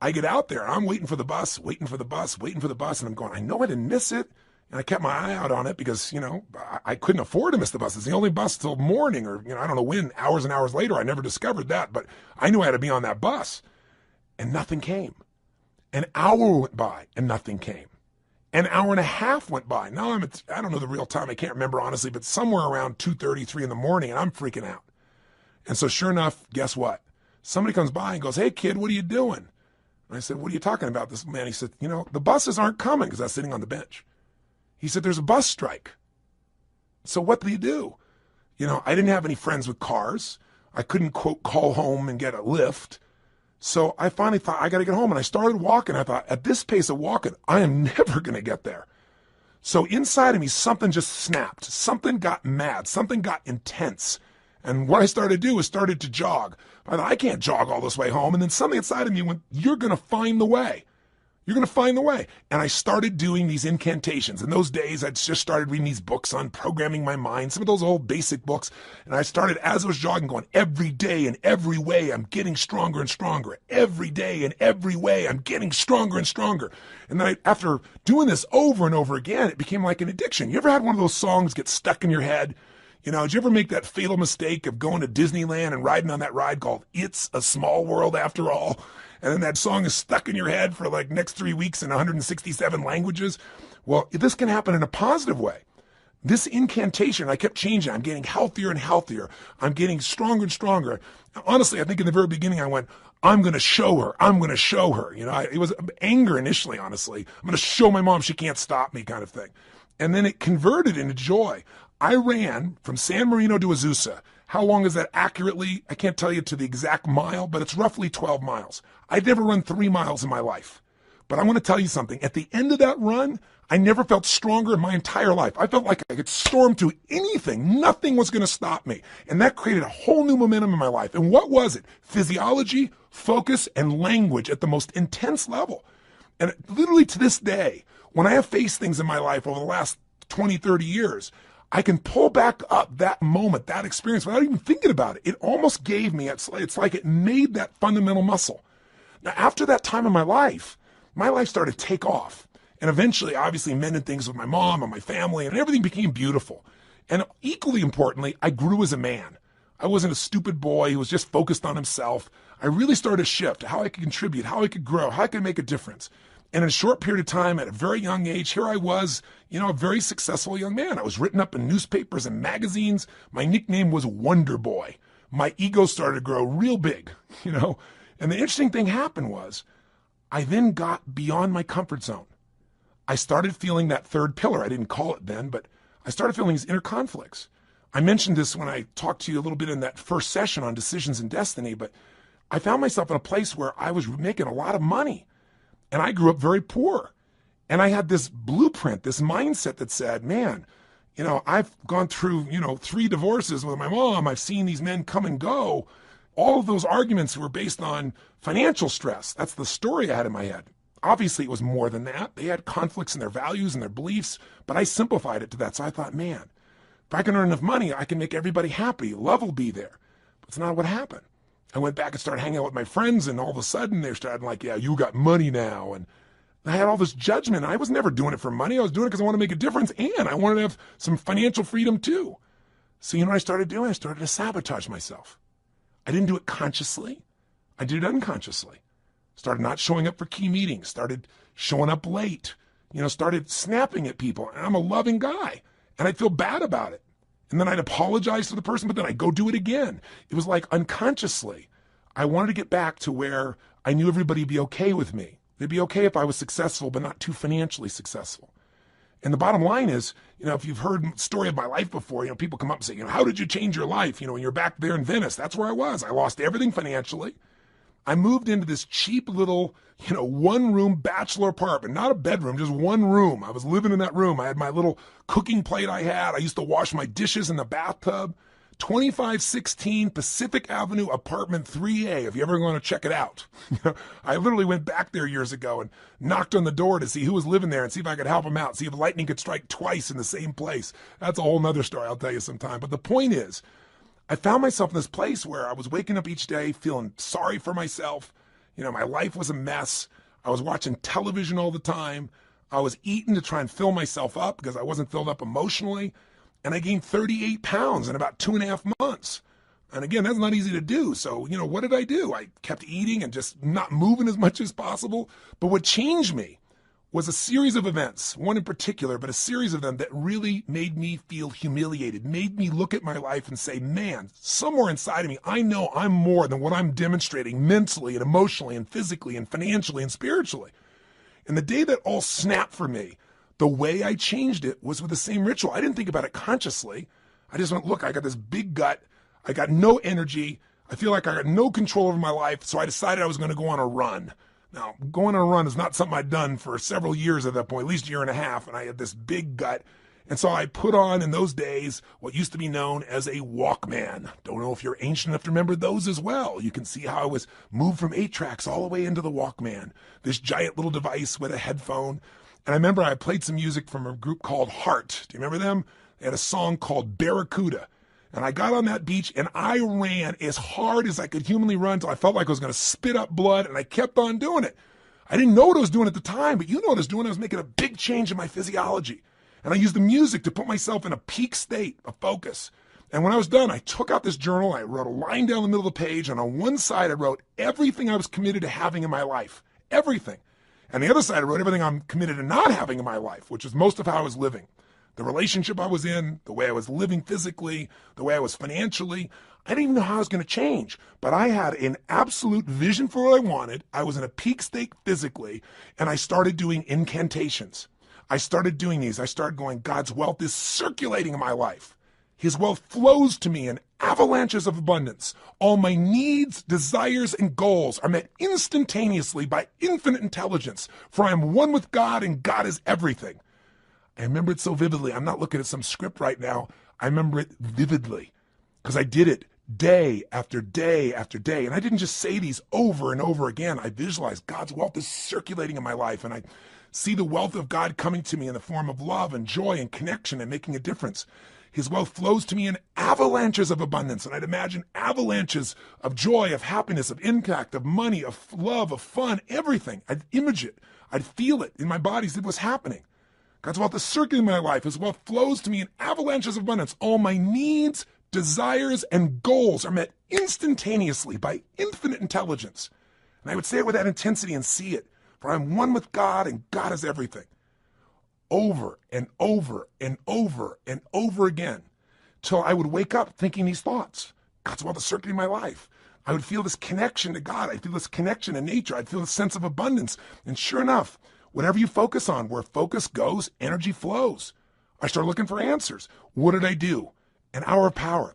I get out there, I'm waiting for the bus, and I'm going, I know I didn't miss it. And I kept my eye out on it because, I couldn't afford to miss the bus. It's the only bus till morning or, I don't know when, hours and hours later. I never discovered that, but I knew I had to be on that bus. And nothing came. An hour went by and nothing came. An hour and a half went by. Now I don't know the real time. I can't remember honestly, but somewhere around 2:30, 3 in the morning, and I'm freaking out. And so sure enough, guess what? Somebody comes by and goes, "Hey kid, what are you doing?" And I said, "What are you talking about?" This man, he said, "The buses aren't coming," because I was sitting on the bench. He said, "There's a bus strike." So what do you do? I didn't have any friends with cars. I couldn't, quote, call home and get a lift. So I finally thought, I got to get home. And I started walking. I thought, at this pace of walking, I am never going to get there. So inside of me, something just snapped. Something got mad. Something got intense. And what I started to do was started to jog. I thought, I can't jog all this way home. And then something inside of me went, you're going to find the way. You're going to find the way. And I started doing these incantations. In those days, I'd just started reading these books on programming my mind, some of those old basic books. And I started, as I was jogging, going, every day in every way, I'm getting stronger and stronger. Every day in every way, I'm getting stronger and stronger. And then after doing this over and over again, it became like an addiction. You ever had one of those songs get stuck in your head? Did you ever make that fatal mistake of going to Disneyland and riding on that ride called It's a Small World After All? And then that song is stuck in your head for like next 3 weeks in 167 languages. Well, this can happen in a positive way. This incantation, I kept changing. I'm getting healthier and healthier. I'm getting stronger and stronger. Honestly, I think in the very beginning I went, I'm going to show her. I'm going to show her. It was anger initially, honestly. I'm going to show my mom she can't stop me kind of thing. And then it converted into joy. I ran from San Marino to Azusa. How long is that accurately? I can't tell you to the exact mile, but it's roughly 12 miles. I'd never run 3 miles in my life. But I want to tell you something. At the end of that run, I never felt stronger in my entire life. I felt like I could storm through anything. Nothing was going to stop me. And that created a whole new momentum in my life. And what was it? Physiology, focus, and language at the most intense level. And literally to this day, when I have faced things in my life over the last 20, 30 years, I can pull back up that moment, that experience without even thinking about it. It almost gave me, it's like it made that fundamental muscle. Now, after that time in my life started to take off. And eventually, obviously, mended things with my mom and my family, and everything became beautiful. And equally importantly, I grew as a man. I wasn't a stupid boy who was just focused on himself. I really started to shift how I could contribute, how I could grow, how I could make a difference. And in a short period of time, at a very young age, here I was, a very successful young man. I was written up in newspapers and magazines. My nickname was Wonder Boy. My ego started to grow real big, And the interesting thing happened was I then got beyond my comfort zone. I started feeling that third pillar. I didn't call it then, but I started feeling these inner conflicts. I mentioned this when I talked to you a little bit in that first session on decisions and destiny, but I found myself in a place where I was making a lot of money. And I grew up very poor. And I had this blueprint, this mindset that said, man, I've gone through, 3 divorces with my mom. I've seen these men come and go. All of those arguments were based on financial stress. That's the story I had in my head. Obviously, it was more than that. They had conflicts in their values and their beliefs, but I simplified it to that. So I thought, man, if I can earn enough money, I can make everybody happy. Love will be there. It's not what happened. I went back and started hanging out with my friends, and all of a sudden they're starting like, yeah, you got money now. And I had all this judgment. I was never doing it for money. I was doing it because I wanted to make a difference, and I wanted to have some financial freedom too. So you know what I started doing? I started to sabotage myself. I didn't do it consciously. I did it unconsciously. Started not showing up for key meetings, started showing up late, started snapping at people. And I'm a loving guy, and I'd feel bad about it. And then I'd apologize to the person, but then I'd go do it again. It was like unconsciously. I wanted to get back to where I knew everybody would be okay with me. They'd be okay if I was successful, but not too financially successful. And the bottom line is, if you've heard the story of my life before, people come up and say, how did you change your life? When you're back there in Venice, that's where I was. I lost everything financially. I moved into this cheap little, one-room bachelor apartment, not a bedroom, just one room. I was living in that room. I had my little cooking plate I had. I used to wash my dishes in the bathtub. 2516 Pacific Avenue, apartment 3A, if you ever want to check it out. I literally went back there years ago and knocked on the door to see who was living there and see if I could help them out, see if lightning could strike twice in the same place. That's a whole nother story I'll tell you sometime. But the point is, I found myself in this place where I was waking up each day feeling sorry for myself. My life was a mess. I was watching television all the time. I was eating to try and fill myself up because I wasn't filled up emotionally. And I gained 38 pounds in about 2.5 months. And again, that's not easy to do. So, what did I do? I kept eating and just not moving as much as possible. But what changed me was a series of events, one in particular, but a series of them that really made me feel humiliated, made me look at my life and say, man, somewhere inside of me, I know I'm more than what I'm demonstrating mentally and emotionally and physically and financially and spiritually. And the day that all snapped for me, the way I changed it was with the same ritual. I didn't think about it consciously. I just went, look, I got this big gut. I got no energy. I feel like I got no control over my life. So I decided I was going to go on a run. Now, going on a run is not something I'd done for several years at that point, at least a year and a half. And I had this big gut. And so I put on, in those days, what used to be known as a Walkman. Don't know if you're ancient enough to remember those as well. You can see how I was moved from 8 tracks all the way into the Walkman, this giant little device with a headphone. And I remember I played some music from a group called Heart. Do you remember them? They had a song called Barracuda. And I got on that beach and I ran as hard as I could humanly run until I felt like I was going to spit up blood, and I kept on doing it. I didn't know what I was doing at the time, but you know what I was doing. I was making a big change in my physiology. And I used the music to put myself in a peak state of focus. And when I was done, I took out this journal, I wrote a line down the middle of the page, and on one side I wrote everything I was committed to having in my life. Everything. And the other side, I wrote everything I'm committed to not having in my life, which is most of how I was living. The relationship I was in, the way I was living physically, the way I was financially. I didn't even know how I was going to change, but I had an absolute vision for what I wanted. I was in a peak state physically, and I started doing incantations. I started doing these. I started going, God's wealth is circulating in my life. His wealth flows to me in avalanches of abundance. All my needs, desires, and goals are met instantaneously by infinite intelligence, for I am one with God, and God is everything. I remember it so vividly. I'm not looking at some script right now. I remember it vividly because I did it day after day after day. And I didn't just say these over and over again. I visualized God's wealth is circulating in my life, and I see the wealth of God coming to me in the form of love and joy and connection and making a difference. His wealth flows to me in avalanches of abundance. And I'd imagine avalanches of joy, of happiness, of impact, of money, of love, of fun, everything. I'd image it. I'd feel it in my body as it was happening. God's wealth is circulating in my life. His wealth flows to me in avalanches of abundance. All my needs, desires, and goals are met instantaneously by infinite intelligence. And I would say it with that intensity and see it. For I'm one with God, and God is everything. Over and over and over and over again, till I would wake up thinking these thoughts. God's wealth is circulating my life. I would feel this connection to God. I'd feel this connection to nature. I'd feel this sense of abundance. And sure enough, whatever you focus on, where focus goes, energy flows. I started looking for answers. What did I do? An hour of power.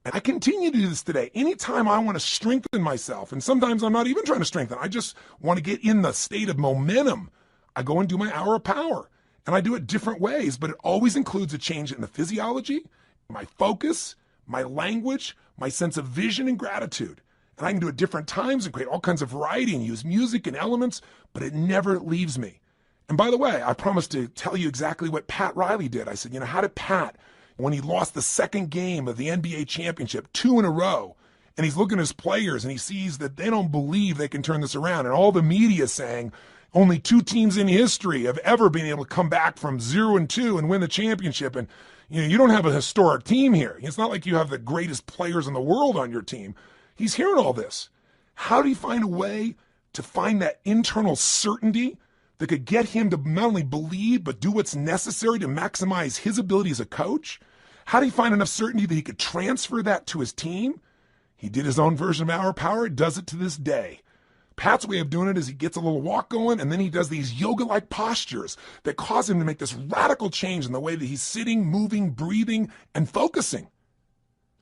And I continue to do this today. Anytime I want to strengthen myself, and sometimes I'm not even trying to strengthen, I just want to get in the state of momentum, I go and do my hour of power. And I do it different ways, but it always includes a change in the physiology, my focus, my language, my sense of vision and gratitude. And I can do it different times and create all kinds of variety and use music and elements, but it never leaves me. And by the way, I promised to tell you exactly what Pat Riley did. I said, how did Pat, when he lost the second game of the NBA championship, 2 in a row, and he's looking at his players and he sees that they don't believe they can turn this around. And all the media is saying only 2 teams in history have ever been able to come back from 0-2 and win the championship. And you don't have a historic team here. It's not like you have the greatest players in the world on your team. He's hearing all this. How do you find a way to find that internal certainty that could get him to not only believe, but do what's necessary to maximize his ability as a coach? How do you find enough certainty that he could transfer that to his team? He did his own version of Hour of Power, does it to this day. Pat's way of doing it is he gets a little walk going, and then he does these yoga-like postures that cause him to make this radical change in the way that he's sitting, moving, breathing, and focusing.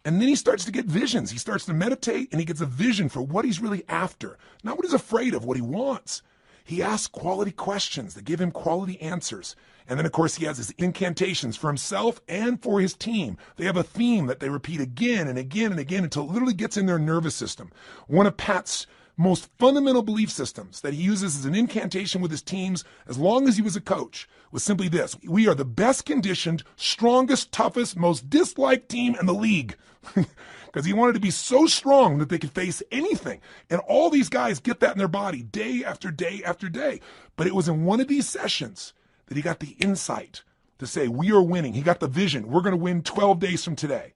And then he starts to get visions. He starts to meditate, and he gets a vision for what he's really after, not what he's afraid of, what he wants. He asks quality questions that give him quality answers. And then, of course, he has his incantations for himself and for his team. They have a theme that they repeat again and again and again until it literally gets in their nervous system. One of Pat's most fundamental belief systems that he uses as an incantation with his teams as long as he was a coach was simply this: we are the best conditioned, strongest, toughest, most disliked team in the league. Because he wanted to be so strong that they could face anything. And all these guys get that in their body day after day after day. But it was in one of these sessions that he got the insight to say, we are winning. He got the vision. We're going to win 12 days from today.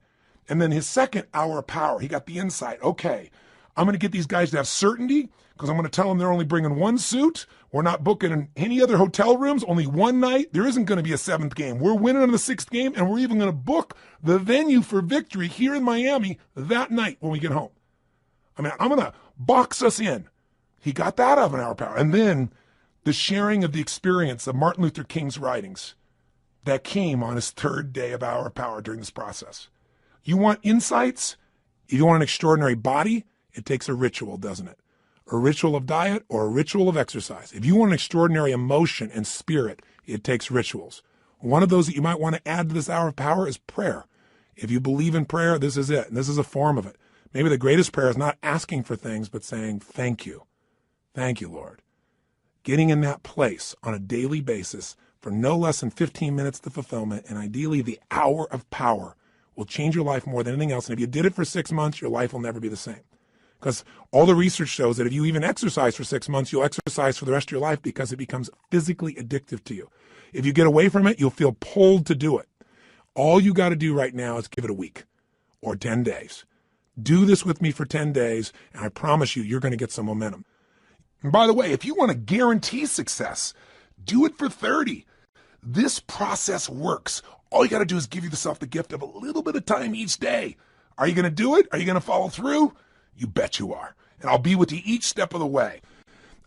And then his second hour of power, he got the insight. Okay, I'm going to get these guys to have certainty because I'm going to tell them they're only bringing 1 suit. We're not booking in any other hotel rooms, only 1 night. There isn't going to be a 7th game. We're winning on the 6th game, and we're even going to book the venue for victory here in Miami that night when we get home. I mean, I'm going to box us in. He got that out of an hour of power. And then the sharing of the experience of Martin Luther King's writings that came on his 3rd day of hour of power during this process. You want insights? If you want an extraordinary body, it takes a ritual, doesn't it? A ritual of diet or a ritual of exercise. If you want an extraordinary emotion and spirit, it takes rituals. One of those that you might want to add to this hour of power is prayer. If you believe in prayer, this is it. And this is a form of it. Maybe the greatest prayer is not asking for things, but saying, thank you. Thank you, Lord. Getting in that place on a daily basis for no less than 15 minutes to fulfillment, and ideally the hour of power, will change your life more than anything else. And if you did it for 6 months, your life will never be the same. Because all the research shows that if you even exercise for 6 months, you'll exercise for the rest of your life because it becomes physically addictive to you. If you get away from it, you'll feel pulled to do it. All you got to do right now is give it a week or 10 days. Do this with me for 10 days, and I promise you, you're going to get some momentum. And by the way, if you want to guarantee success, do it for 30. This process works. All you got to do is give yourself the gift of a little bit of time each day. Are you going to do it? Are you going to follow through? You bet you are. And I'll be with you each step of the way.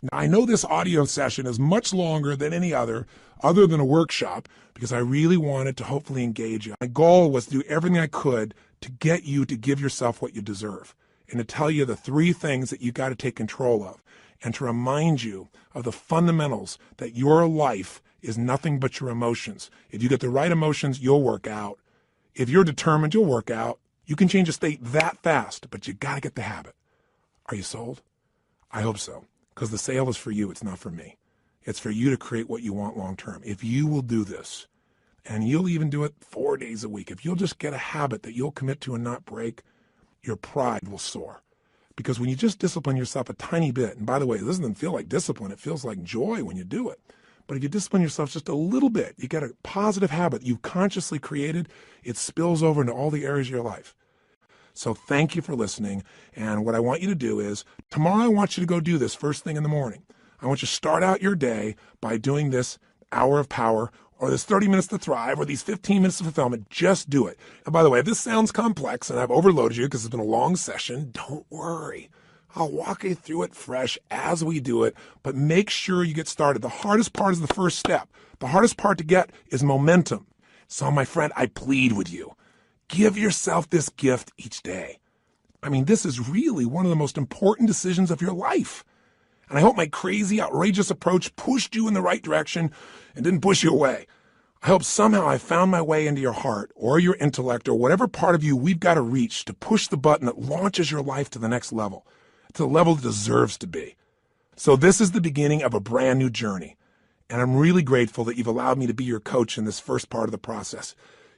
Now, I know this audio session is much longer than any other than a workshop, because I really wanted to hopefully engage you. My goal was to do everything I could to get you to give yourself what you deserve and to tell you the 3 things that you got to take control of and to remind you of the fundamentals that your life is nothing but your emotions. If you get the right emotions, you'll work out. If you're determined, you'll work out. You can change a state that fast, but you got to get the habit. Are you sold? I hope so, because the sale is for you. It's not for me. It's for you to create what you want long term. If you will do this, and you'll even do it 4 days a week, if you'll just get a habit that you'll commit to and not break, your pride will soar. Because when you just discipline yourself a tiny bit, and by the way, this doesn't feel like discipline, it feels like joy when you do it. But if you discipline yourself just a little bit, you get a positive habit you've consciously created, it spills over into all the areas of your life. So thank you for listening. And what I want you to do is, tomorrow I want you to go do this first thing in the morning. I want you to start out your day by doing this hour of power, or this 30 minutes to thrive, or these 15 minutes of fulfillment. Just do it. And by the way, if this sounds complex and I've overloaded you because it's been a long session, don't worry. I'll walk you through it fresh as we do it, but make sure you get started. The hardest part is the first step. The hardest part to get is momentum. So my friend, I plead with you. Give yourself this gift each day. I mean, this is really one of the most important decisions of your life. And I hope my crazy, outrageous approach pushed you in the right direction and didn't push you away. I hope somehow I found my way into your heart or your intellect or whatever part of you we've got to reach to push the button that launches your life to the next level, to the level it deserves to be. So this is the beginning of a brand new journey. And I'm really grateful that you've allowed me to be your coach in this first part of the process.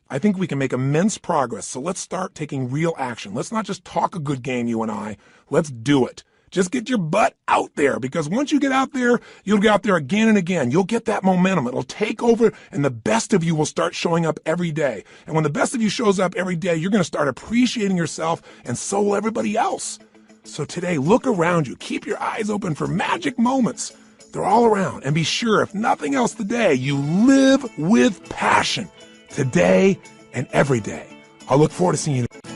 I think we can make immense progress. So let's start taking real action. Let's not just talk a good game, you and I. Let's do it. Just get your butt out there, because once you get out there, you'll get out there again and again. You'll get that momentum. It'll take over, and the best of you will start showing up every day. And when the best of you shows up every day, you're going to start appreciating yourself, and so will everybody else. So today, look around you. Keep your eyes open for magic moments. They're all around. And be sure, if nothing else today, you live with passion today and every day. I'll look forward to seeing you.